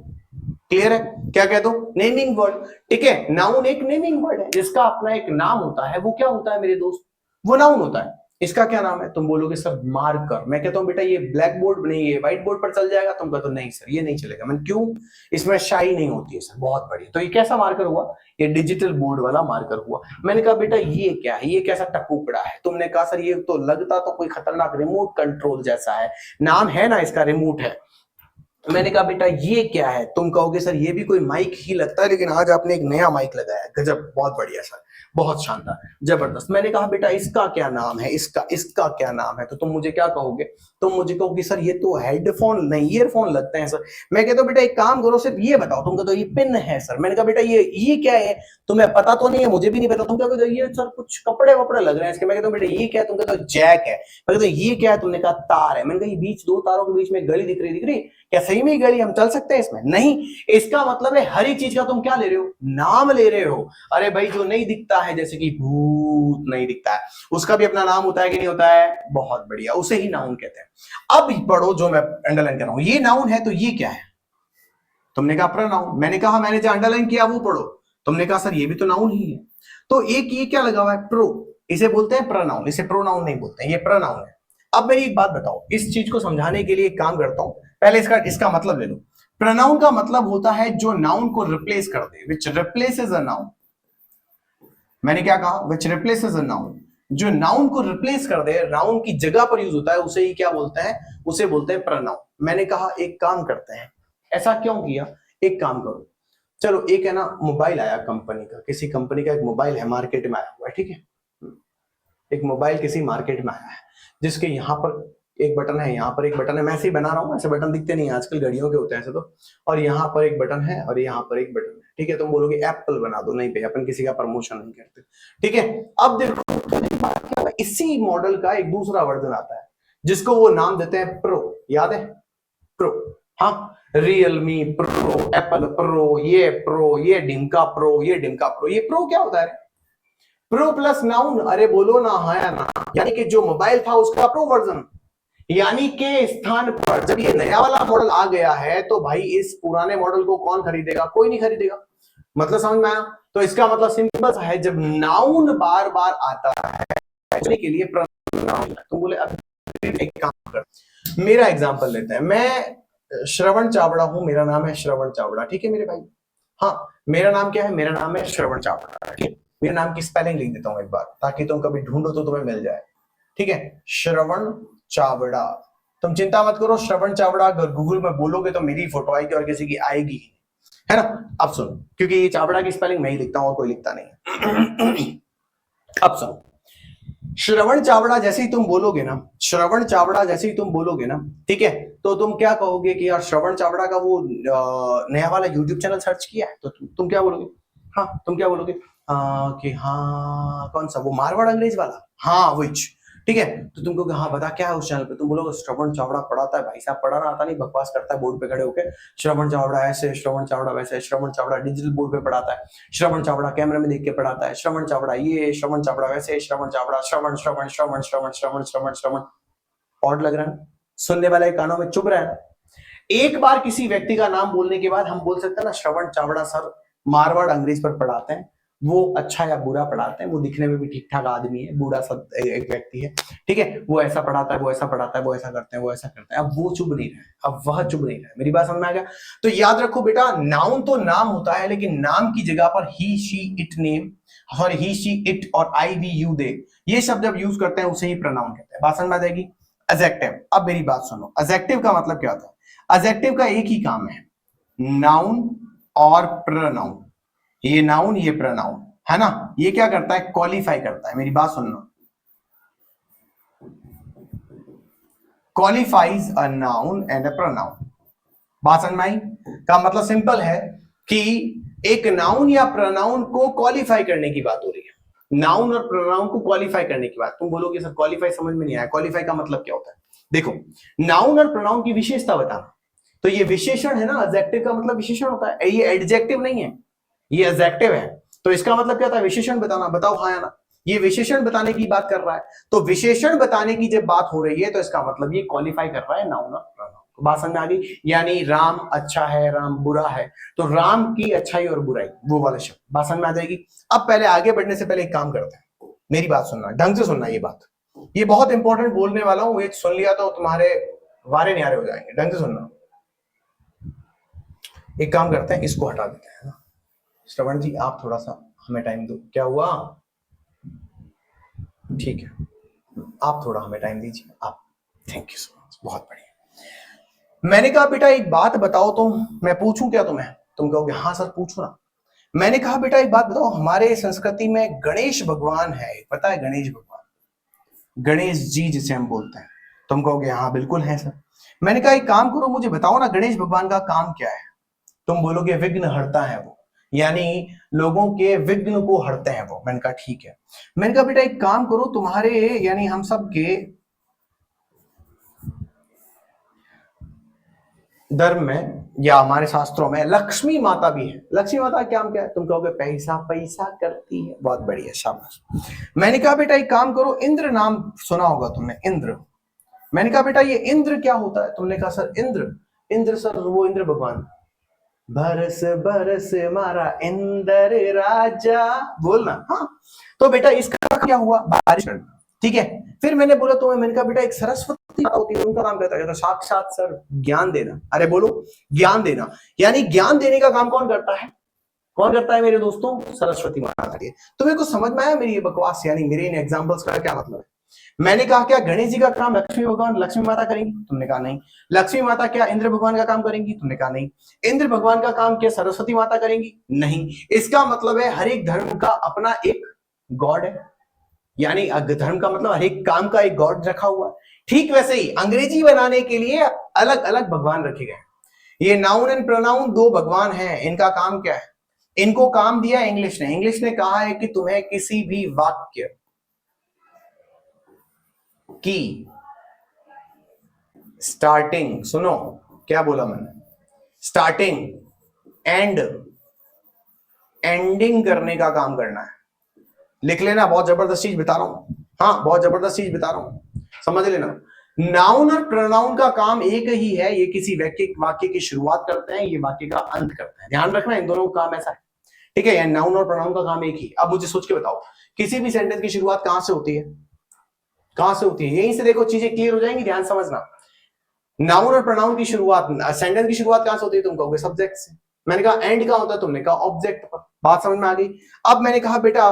क्लियर है? क्या कह दो? Naming word. ठीक है, नाउन एक नेमिंग वर्ड है, जिसका अपना एक नाम होता है। वो क्या होता है मेरे दोस्त? वो नाउन होता है। इसका क्या नाम है? तुम बोलोगे सर मार्कर। मैं कहता हूं बेटा ये ब्लैक बोर्ड नहीं है, व्हाइट बोर्ड पर चल जाएगा। तुम कहते हो नहीं सर ये नहीं चलेगा। मैं क्यों? इसमें शाई नहीं होती है सर। बहुत बढ़िया। तो ये कैसा मार्कर हुआ? ये डिजिटल बोर्ड वाला मार्कर हुआ। मैंने कहा बेटा ये क्या है? ये कैसा टकुकड़ा है? तुमने कहा सर ये तो लगता तो कोई खतरनाक रिमोट कंट्रोल जैसा है, नाम है ना इसका, रिमोट है। मैंने कहा बेटा ये क्या है? तुम कहोगे सर ये भी कोई माइक ही लगता है, लेकिन आज आपने एक नया माइक लगाया, गजब, बहुत बढ़िया सर, बहुत शानदार, जबरदस्त। मैंने कहा बेटा इसका क्या नाम है? इसका क्या नाम है? तो तुम मुझे क्या कहोगे? तुम मुझे कहोगे सर ये तो हेडफोन नहीं, ईयरफोन लगते हैं सर। मैं कहता हूं बेटा एक काम करो, सिर्फ ये बताओ। तुम कहते हो ये पिन है सर। मैंने कहा बेटा ये क्या है? तुम्हें पता तो नहीं है, मुझे भी नहीं पता। तुम क्या कहते हो ये सर कुछ कपड़े वपड़े लग रहे हैं इसके। मैं कहता हूं बेटा ये क्या है? तुम कहते हो जैक है। मैं कहता हूं ये क्या है? तुमने कहा तार है। मैंने कहा ये बीच दो तारों के बीच में गली दिख रही, क्या सही में गली हम चल सकते हैं इसमें? नहीं। इसका मतलब है हर एक चीज का तुम क्या ले रहे हो? नाम ले रहे हो। अरे भाई जो नहीं दिखता है, जैसे कि भूत नहीं दिखता है, उसका भी अपना नाम होता है कि नहीं होता है? बहुत बढ़िया, उसे ही नाउन कहते हैं। अब पढ़ो जो मैं अंडरलाइन कर रहा हूं, ये नाउन है तो ये क्या है? तुमने कहा प्रोनाउन। मैंने कहा मैंने जो अंडरलाइन किया वो पढ़ो। तुमने कहा सर ये भी तो नाउन ही है। तो एक ये क्या लगा हुआ है? प्रो। इसे बोलते हैं प्रोनाउन, इसे प्रोनाउन नहीं बोलते हैं, ये प्रोनाउन है। अब मेरी एक बात बताओ, इस चीज को समझाने के लिए एक काम करता हूं, पहले इसका मतलब ले लो। प्रोनाउन का मतलब होता है जो नाउन को रिप्लेस कर दे, विच रिप्लेसेस अ नाउन। मैंने क्या कहा? विच रिप्लेसेस अ नाउन। जो नाउन को रिप्लेस कर दे, नाउन की जगह पर यूज होता है, उसे ही क्या बोलते हैं? उसे बोलते हैं प्रोनाउन। मैंने कहा एक काम करते हैं। ऐसा क्यों किया? एक काम करो, चलो एक है ना मोबाइल आया कंपनी का, किसी कंपनी का एक मोबाइल है, मार्केट में आया हुआ है, ठीक है। एक मोबाइल किसी मार्केट में आया है, जिसके यहाँ पर एक बटन है, यहाँ पर एक बटन है। मैं ऐसे ही बना रहा हूँ, ऐसे बटन दिखते नहीं आजकल, घड़ियों के होते हैं ऐसे तो। और यहाँ पर एक बटन है और यहाँ पर एक बटन है, ठीक है। तुम बोलोगे एप्पल बना दो, नहीं भाई अपन किसी का प्रमोशन नहीं करते, ठीक है। अब देखो इसी मॉडल का एक दूसरा वर्जन आता है, जिसको वो नाम देते हैं प्रो। याद है? प्रो। हाँ, रियलमी प्रो, एप्पल प्रो, ये डिमका प्रो, ये डिमका प्रो। ये प्रो क्या होता है? Pro plus noun. अरे बोलो ना, हाँ या ना। यानी कि जो मोबाइल था उसका प्रो वर्जन, यानी के स्थान पर जब ये नया वाला मॉडल आ गया है तो भाई इस पुराने मॉडल को कौन खरीदेगा? कोई नहीं खरीदेगा। मतलब समझ में आया? तो इसका मतलब सिंपल सा है, जब नाउन बार बार आता है के लिए प्रोनाउन। तुम बोले अब एक काम कर, मेरा एग्जांपल लेते हैं। मैं श्रवण चावड़ा हूं, मेरा नाम है श्रवण चावड़ा, ठीक है मेरे भाई। हाँ, मेरा नाम क्या है? मेरा नाम है श्रवण चावड़ा, ठीक है। मेरे नाम की स्पेलिंग लिख देता हूं एक बार, ताकि तुम कभी ढूंढो तो तुम्हें मिल जाए, ठीक है। श्रवण चावड़ा। तुम चिंता मत करो, श्रवण चावड़ा अगर गूगल में बोलोगे तो मेरी फोटो आएगी और किसी की आएगी, है ना। अब सुनो, क्योंकि ये चावड़ा की स्पेलिंग मैं ही लिखता हूं और कोई लिखता नहीं। अब सुनो, श्रवण चावड़ा जैसे ही तुम बोलोगे ना, श्रवण चावड़ा जैसे ही तुम बोलोगे ना, ठीक है, तो तुम क्या कहोगे कि यार श्रवण चावड़ा का वो नया वाला यूट्यूब चैनल सर्च किया है। तो तुम क्या बोलोगे? हाँ, तुम क्या बोलोगे? कि हाँ कौन सा, वो मारवाड़ अंग्रेज वाला? हाँ विच, ठीक है, तो तुम कहोगे हाँ बता क्या है उस चैनल पे, तुम बोलोगे श्रवण चावड़ा पढ़ाता है, भाई साहब पढ़ाना आता नहीं, बकवास करता है बोर्ड पे खड़े होकर, श्रवण चावड़ा ऐसे, श्रवण चावड़ा वैसे, श्रवण चावड़ा डिजिटल बोर्ड पे पढ़ाता है, श्रवण चावड़ा कैमरे में देख के पढ़ाता है, श्रवण चावड़ा ये, श्रवण चावड़ा वैसे, श्रवण चावड़ा श्रवण श्रवण श्रवण श्रवण श्रवण श्रवण श्रवण। ऑड लग रहा है, सुनने वाले कानों में चुभ रहा है। एक बार किसी व्यक्ति का नाम बोलने के बाद हम बोल सकते हैं ना श्रवण चावड़ा सर मारवाड़ अंग्रेज पर पढ़ाते हैं, वो अच्छा या बुरा पढ़ाते हैं, वो दिखने में भी ठीक ठाक आदमी है, बूढ़ा सब एक व्यक्ति है, ठीक है, वो ऐसा पढ़ाता है, वो ऐसा पढ़ाता है, वो ऐसा करते हैं, वो ऐसा करते हैं। अब वो चुभ नहीं रहे, अब वह चुभ नहीं रहे। मेरी बात समझ में आ गया? तो याद रखो बेटा, नाउन तो नाम होता है, लेकिन नाम की जगह पर ही शी इट नेम और ही शी इट और आई वी यू दे, ये शब्द जब यूज करते हैं उसे ही प्रोनाउन कहते हैं। बात समझ में आ जाएगी? एडजेक्टिव, अब मेरी बात सुनो, एडजेक्टिव का मतलब क्या होता है? एडजेक्टिव का एक ही काम है, नाउन और प्रोनाउन, ये नाउन ये प्रोनाउन है ना, ये क्या करता है? क्वालिफाई करता है। मेरी बात सुनना, qualifies a noun and a pronoun. बात समझ में आई? का मतलब सिंपल है कि एक नाउन या प्रोनाउन को क्वालिफाई करने की बात हो रही है, नाउन और प्रोनाउन को क्वालिफाई करने की बात। तुम बोलोगे सर क्वालिफाई समझ में नहीं आया, क्वालिफाई का मतलब क्या होता है? देखो, नाउन और प्रोनाउन की विशेषता बताना, तो ये विशेषण है ना, एडजेक्टिव का मतलब विशेषण होता है, ये एडजेक्टिव नहीं है, ये एडजेक्टिव है। तो इसका मतलब क्या होता है? विशेषण बताना। बताओ हाँ या ना, ये विशेषण बताने की बात कर रहा है। तो विशेषण बताने की जब बात हो रही है तो इसका मतलब ये क्वालिफाई कर रहा है नाउन और प्रोनाउन। बात समझ में आ गई? यानी राम अच्छा है, राम बुरा है, तो राम की अच्छाई और बुराई, वो वाला शब्द। बात समझ में आ जाएगी? अब पहले आगे बढ़ने से पहले एक काम करते हैं, मेरी बात सुनना, ढंग से सुनना, ये बात, ये बहुत इंपॉर्टेंट बोलने वाला हूं, ये सुन लिया तो तुम्हारे वारे न्यारे हो जाएंगे। ढंग से सुनना। एक काम करते हैं, इसको हटा देते हैं ना। श्रवण जी आप थोड़ा सा हमें टाइम दो। क्या हुआ? ठीक है, आप थोड़ा हमें टाइम दीजिए आप। थैंक यू सो मच, बहुत बढ़िया। मैंने कहा बेटा एक बात बताओ, तुम, मैं पूछूं क्या तुम्हें? तुम कहोगे हाँ सर पूछो ना। मैंने कहा बेटा एक बात बताओ, हमारे संस्कृति में गणेश भगवान है, पता है गणेश भगवान, गणेश जी जिसे हम बोलते हैं। तुम कहोगे हाँ बिल्कुल है सर। मैंने कहा एक काम करो, मुझे बताओ ना गणेश भगवान का काम क्या है? तुम बोलोगे विघ्न हरता है वो, यानी लोगों के विघ्न को हरते हैं वो। मैंने कहा ठीक है। मैंने कहा बेटा एक काम करो, तुम्हारे यानी हम सब के धर्म में या हमारे शास्त्रों में लक्ष्मी माता भी है। लक्ष्मी माता का काम क्या है? तुम कहोगे पैसा पैसा करती है। बहुत बढ़िया, शाबाश। मैंने कहा बेटा एक काम करो, इंद्र नाम सुना होगा तुमने, इंद्र। मैंने कहा बेटा ये इंद्र क्या होता है? तुमने कहा सर इंद्र, इंद्र सर वो इंद्र भगवान, बरस बरस मारा इंद्र राजा, बोलना। हाँ, तो बेटा इसका क्या हुआ? बारिश करना। ठीक है, फिर मैंने बोला तुम्हें, मैंने कहा बेटा एक सरस्वती होती है, उनका काम कहता है, तो साक्षात सर ज्ञान देना। अरे बोलो, ज्ञान देना, यानी ज्ञान देने का काम कौन करता है? कौन करता है मेरे दोस्तों? सरस्वती माता करती है। तुम्हें कुछ समझ में आया मेरी ये बकवास, यानी मेरे इन एग्जांपल्स का क्या मतलब है? मैंने कहा क्या गणेश जी का काम लक्ष्मी भगवान लक्ष्मी माता करेंगी? तुमने कहा नहीं। लक्ष्मी माता क्या इंद्र भगवान का काम करेंगी? तुमने कहा नहीं। इंद्र भगवान का काम क्या सरस्वती माता करेंगी? नहीं। इसका मतलब है हर एक धर्म का अपना एक गॉड है, यानी धर्म का मतलब हर एक काम का एक गॉड रखा हुआ है। ठीक वैसे ही अंग्रेजी बनाने के लिए अलग अलग भगवान रखे गए। ये नाउन एंड प्रोनाउन दो भगवान हैं, इनका काम क्या है? इनको काम दिया इंग्लिश ने। इंग्लिश ने कहा है कि तुम्हें किसी भी वाक्य की स्टार्टिंग, सुनो क्या बोला मैंने, स्टार्टिंग एंड एंडिंग करने का काम करना है। लिख लेना, बहुत जबरदस्त चीज बता रहा हूं। हाँ, बहुत जबरदस्त चीज बता रहा हूं, समझ लेना। नाउन और प्रोनाउन का काम एक ही है, ये किसी वाक्य की शुरुआत करते हैं, ये वाक्य का अंत करते हैं। ध्यान रखना, इन दोनों का काम ऐसा है, ठीक है? नाउन और प्रोनाउन का काम एक ही। अब मुझे सोच के बताओ, किसी भी सेंटेंस की शुरुआत कहां से होती है? कहां से होती है? यहीं से देखो, चीजें क्लियर हो जाएंगी, ध्यान समझना। नाउन और प्रोनाउन की शुरुआत, सेंटेंस की शुरुआत कहां से होती है? तुम कहोगे सब्जेक्ट से। मैंने कहा एंड कहां होता है? तुमने कहा ऑब्जेक्ट पर। बात समझ में आ गई? अब मैंने कहा बेटा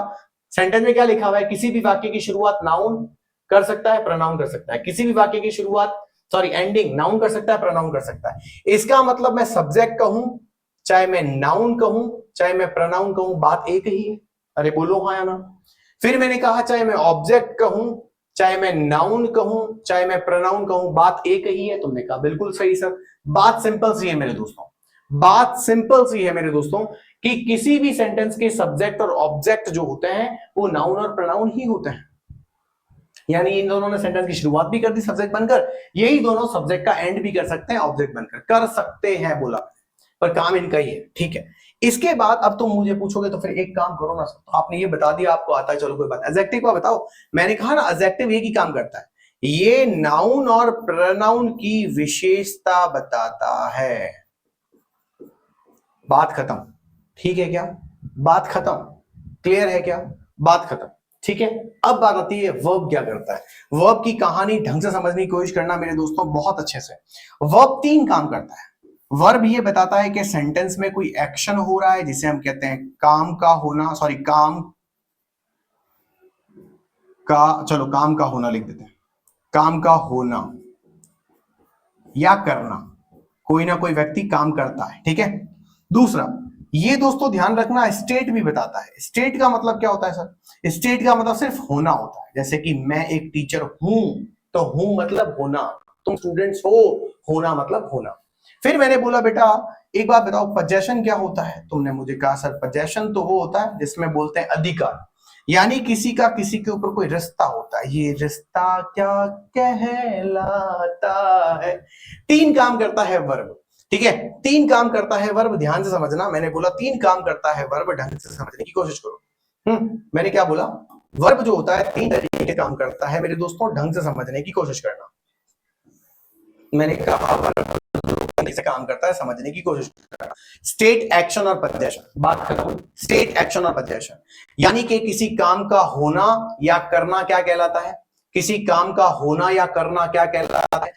सेंटेंस में क्या लिखा हुआ है? किसी भी वाक्य की शुरुआत नाउन कर सकता है, प्रोनाउन कर सकता है। किसी भी वाक्य की शुरुआत, सॉरी एंडिंग, नाउन कर सकता है, प्रोनाउन कर सकता है। इसका मतलब मैं सब्जेक्ट कहूं, चाहे मैं नाउन कहूं, चाहे मैं प्रोनाउन कहूं, बात एक ही है। अरे बोलो हाँ या ना। फिर मैंने कहा चाहे मैं ऑब्जेक्ट कहूं, चाहे मैं नाउन कहूं, चाहे मैं प्रोनाउन कहूं, बात एक ही है। तुमने कहा बिल्कुल सही सर। बात सिंपल सी है मेरे दोस्तों, बात सिंपल सी है मेरे दोस्तों, कि किसी भी सेंटेंस के सब्जेक्ट और ऑब्जेक्ट जो होते हैं वो नाउन और प्रोनाउन ही होते हैं। यानी इन दोनों ने सेंटेंस की शुरुआत भी कर दी सब्जेक्ट बनकर, यही दोनों सब्जेक्ट का एंड भी कर सकते हैं ऑब्जेक्ट बनकर, कर सकते हैं बोला, पर काम इनका ही है, ठीक है। इसके बाद अब तुम मुझे पूछोगे तो फिर एक काम करो ना, तो आपने ये बता दिया आपको आता है, चलो कोई बात, एडजेक्टिव का बताओ। मैंने कहा ना एडजेक्टिव एक ही काम करता है, ये नाउन और प्रोनाउन की विशेषता बताता है। बात खत्म, ठीक है क्या? बात खत्म, क्लियर है क्या? बात खत्म, ठीक है। अब बात आती है वर्ब क्या करता है। वर्ब की कहानी ढंग से समझने की कोशिश करना मेरे दोस्तों बहुत अच्छे से। वर्ब 3 काम करता है। वर्ब ये बताता है कि सेंटेंस में कोई एक्शन हो रहा है जिसे हम कहते हैं काम का होना, सॉरी काम का, चलो काम का होना लिख देते हैं, काम का होना या करना, कोई ना कोई व्यक्ति काम करता है, ठीक है। दूसरा, ये दोस्तों ध्यान रखना स्टेट भी बताता है। स्टेट का मतलब क्या होता है सर? स्टेट का मतलब सिर्फ होना होता है, जैसे कि मैं एक टीचर हूं, तो हूं मतलब होना, तुम स्टूडेंट्स हो, होना मतलब होना। फिर मैंने बोला बेटा एक बात बताओ, पजेशन क्या होता है? तुमने मुझे कहा सर पजेशन तो वो होता है जिसमें बोलते हैं अधिकार, यानी किसी का किसी के ऊपर कोई रिश्ता होता है, ये रिश्ता क्या कहलाता है। 3 काम करता है वर्ब, ठीक है, 3 काम करता है वर्ब, ध्यान से समझना। मैंने बोला 3 काम करता है वर्ब, ढंग से समझने की कोशिश करो। मैंने क्या बोला? वर्ब जो होता है 3 तरीके के काम करता है मेरे दोस्तों, ढंग से समझने की कोशिश करना। मैंने कहा वर्ब से काम करता है, समझने की कोशिश करना। स्टेट, एक्शन और पजेशन, बात खत्म। स्टेट, एक्शन और पजेशन, यानी कि किसी काम का होना या करना क्या कहलाता है? किसी काम का होना या करना क्या कहलाता है?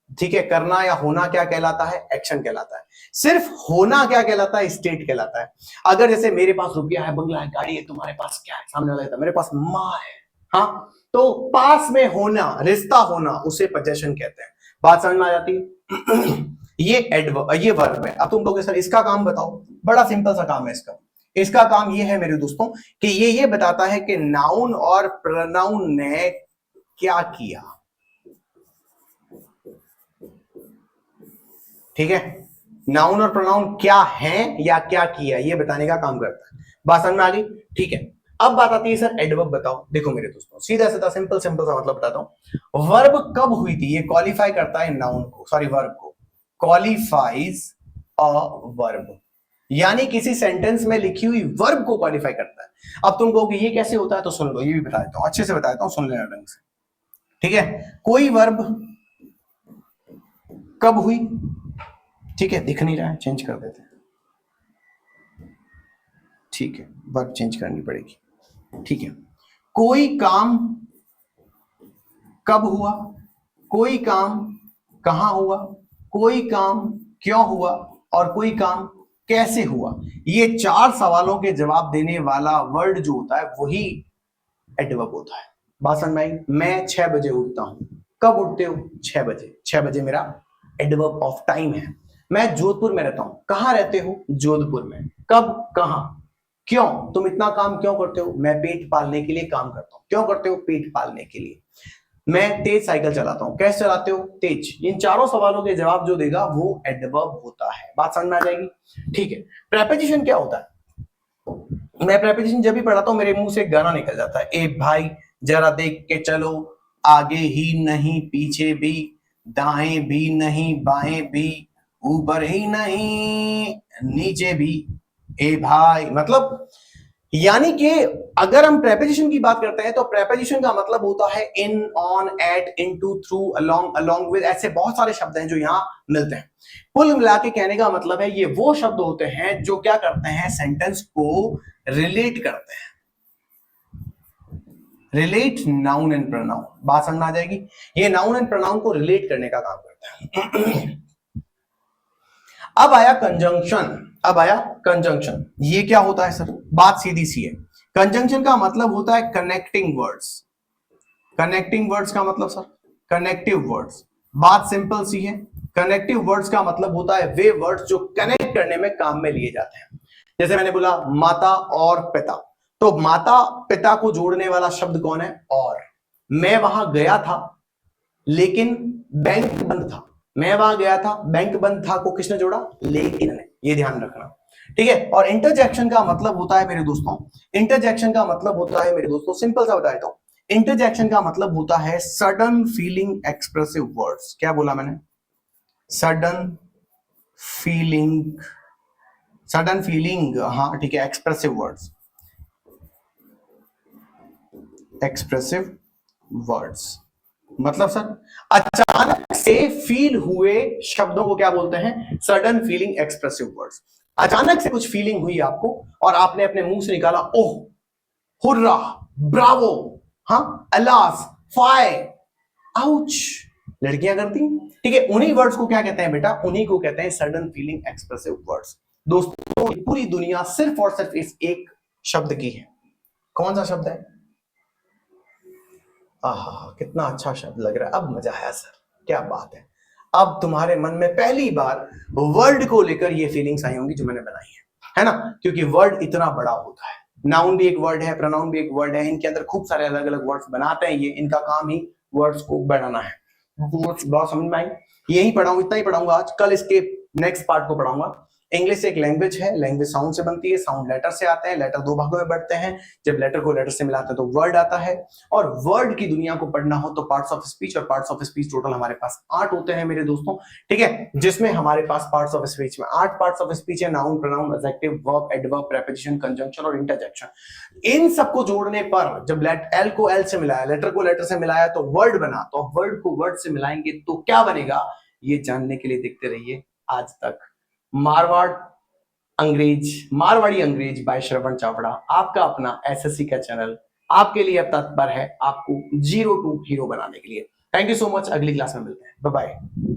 ठीक है, करना या होना क्या कहलाता है? एक्शन कहलाता है। सिर्फ होना क्या कहलाता है? स्टेट कहलाता है। अगर जैसे मेरे पास रुपया है, बंगला है, गाड़ी है, तुम्हारे पास क्या है? सामने वाला कहता है मेरे पास माँ है, हाँ, तो पास में होना, रिश्ता होना, उसे पजेशन कहते हैं। बात समझ में आ जाती है? ये वर्ब है। अब तुम कहोगे सर इसका काम बताओ। बड़ा सिंपल सा काम है इसका। इसका काम ये है मेरे दोस्तों कि ये बताता है कि नाउन और प्रोनाउन ने क्या किया, ठीक है। नाउन और प्रोनाउन क्या है या क्या किया, ये बताने का काम करता है। बात समझ में आ गई? ठीक है। अब बात आती है सर एडवर्ब बताओ। देखो मेरे दोस्तों सीधा सीधा सिंपल सिंपल सा मतलब बताता हूं। वर्ब कब हुई थी? ये क्वालिफाई करता है नाउन को, सॉरी वर्ब को, क्वालिफाइज अ वर्ब, यानी किसी सेंटेंस में लिखी हुई वर्ब को क्वालिफाई करता है। अब तुम कहोगे ये कैसे होता है, तो सुन लो, ये भी बता देता हूं, अच्छे से बता देता हूं, सुन लेना ढंग से, ठीक है। कोई वर्ब कब हुई, ठीक है, दिख नहीं रहा है, चेंज कर देते हैं, ठीक है, वर्ब चेंज करनी पड़ेगी, ठीक है। कोई काम कब हुआ, कोई काम कहां हुआ, कोई काम क्यों हुआ, और कोई काम कैसे हुआ, ये 4 सवालों के जवाब देने वाला वर्ड जो होता है वही एडवर्ब होता है। बात समझ में आई? मैं 6 बजे उठता हूं। कब उठते हो? 6 बजे। 6 बजे मेरा एडवर्ब ऑफ टाइम है। मैं जोधपुर में रहता हूं। कहां रहते हो? जोधपुर में। कब, कहां, क्यों, तुम इतना काम क्यों करते हो? मैं पेट पालने के लिए काम करता हूं। क्यों करते हो? पेट पालने के लिए। मैं तेज साइकिल चलाता हूं। कैसे चलाते हो? तेज। इन चारों सवालों के जवाब जो देगा वो एडवर्ब होता है। बात समझ में आ जाएगी? ठीक है। प्रेपोजिशन क्या होता है? मैं प्रेपोजिशन जब भी पढ़ाता हूं मेरे मुंह से गाना निकल जाता है, ए भाई जरा देख के चलो, आगे ही नहीं पीछे भी, दाएं भी नहीं बाएं भी, ऊपर ही नहीं नीचे भी, ए भाई, मतलब यानी कि अगर हम प्रेपोजिशन की बात करते हैं तो प्रेपोजिशन का मतलब होता है in, on, at, into, through, along, along with, ऐसे बहुत सारे शब्द हैं जो यहां मिलते हैं। कुल मिला के कहने का मतलब है ये वो शब्द होते हैं जो क्या करते हैं? सेंटेंस को रिलेट करते हैं। Relate noun and pronoun. बात समझ में आ जाएगी? ये नाउन एंड प्रोनाउन को रिलेट करने का काम करता है। अब आया कंजंक्शन। अब आया कंजंक्शन। ये क्या होता है सर? बात सीधी सी है। कंजंक्शन का मतलब होता है कनेक्टिंग वर्ड्स। कनेक्टिंग वर्ड्स का मतलब सर कनेक्टिव वर्ड्स। बात सिंपल सी है। कनेक्टिव वर्ड्स का मतलब होता है वे वर्ड्स जो कनेक्ट करने में काम में लिए जाते हैं। जैसे मैंने बोला माता और पिता, तो माता पिता को जोड़ने वाला शब्द कौन है? और। मैं वहां गया था लेकिन बैंक बंद था। मैं वहां गया था, बैंक बंद था को किसने जोड़ा? लेकिन ने। ये ध्यान रखना, ठीक है। और इंटरजेक्शन का मतलब होता है मेरे दोस्तों, इंटरजेक्शन का मतलब होता है मेरे दोस्तों, सिंपल सा बता देता हूं, इंटरजेक्शन का मतलब होता है सडन फीलिंग एक्सप्रेसिव वर्ड्स। क्या बोला मैंने? सडन फीलिंग, हाँ ठीक है, एक्सप्रेसिव वर्ड्स, एक्सप्रेसिव वर्ड्स मतलब सर अचानक से फील हुए शब्दों को क्या बोलते हैं? Sudden feeling expressive words. अचानक से कुछ फीलिंग हुई आपको और आपने अपने मुंह से निकाला ओह, हुर्रा, ब्रावो, हाँ, अलास, फाय, आउच, लड़कियां करती, ठीक है। उन्हीं वर्ड्स को क्या कहते हैं बेटा? उन्हीं को कहते हैं सडन फीलिंग एक्सप्रेसिव वर्ड्स। दोस्तों पूरी दुनिया सिर्फ और सिर्फ इस एक शब्द की है। कौन सा शब्द है? आहा, कितना अच्छा शब्द लग रहा है, अब मजा आया सर, क्या बात है। अब तुम्हारे मन में पहली बार वर्ड को लेकर ये फीलिंग्स आई होंगी जो मैंने बनाई है ना? क्योंकि वर्ड इतना बड़ा होता है, नाउन भी एक वर्ड है, प्रोनाउन भी एक वर्ड है, इनके अंदर खूब सारे अलग अलग वर्ड्स बनाते हैं ये, इनका काम ही वर्ड्स को बनाना है। बहुत समझ में आई? यही पढ़ाऊंगा, इतना ही पढ़ाऊंगा आज, कल इसके नेक्स्ट पार्ट को पढ़ाऊंगा। इंग्लिश एक लैंग्वेज है, लैंग्वेज साउंड से बनती है, साउंड लेटर से आते हैं, लेटर दो भागों में बढ़ते हैं, जब लेटर को लेटर से मिलाते हैं तो वर्ड आता है। और वर्ड की दुनिया को पढ़ना हो तो पार्ट्स ऑफ स्पीच, और पार्ट्स ऑफ स्पीच टोटल हमारे पास 8 होते हैं मेरे दोस्तों, ठीक है, जिसमें हमारे पास पार्ट्स ऑफ स्पीच में 8 पार्ट्स ऑफ स्पीच है, noun, pronoun, adjective, verb, adverb, preposition, conjunction और इंटरजेक्शन। इन सबको जोड़ने पर जब एल को एल से मिलाया, लेटर को लेटर से मिलाया तो वर्ड बना, तो वर्ड को वर्ड से मिलाएंगे तो क्या बनेगा, ये जानने के लिए देखते रहिए आज तक मारवाड़ी अंग्रेज बाय श्रवण चावड़ा, आपका अपना एसएससी का चैनल आपके लिए अब तत्पर है आपको 0 to हीरो बनाने के लिए। थैंक यू सो मच, अगली क्लास में मिलते हैं, बाय बाय।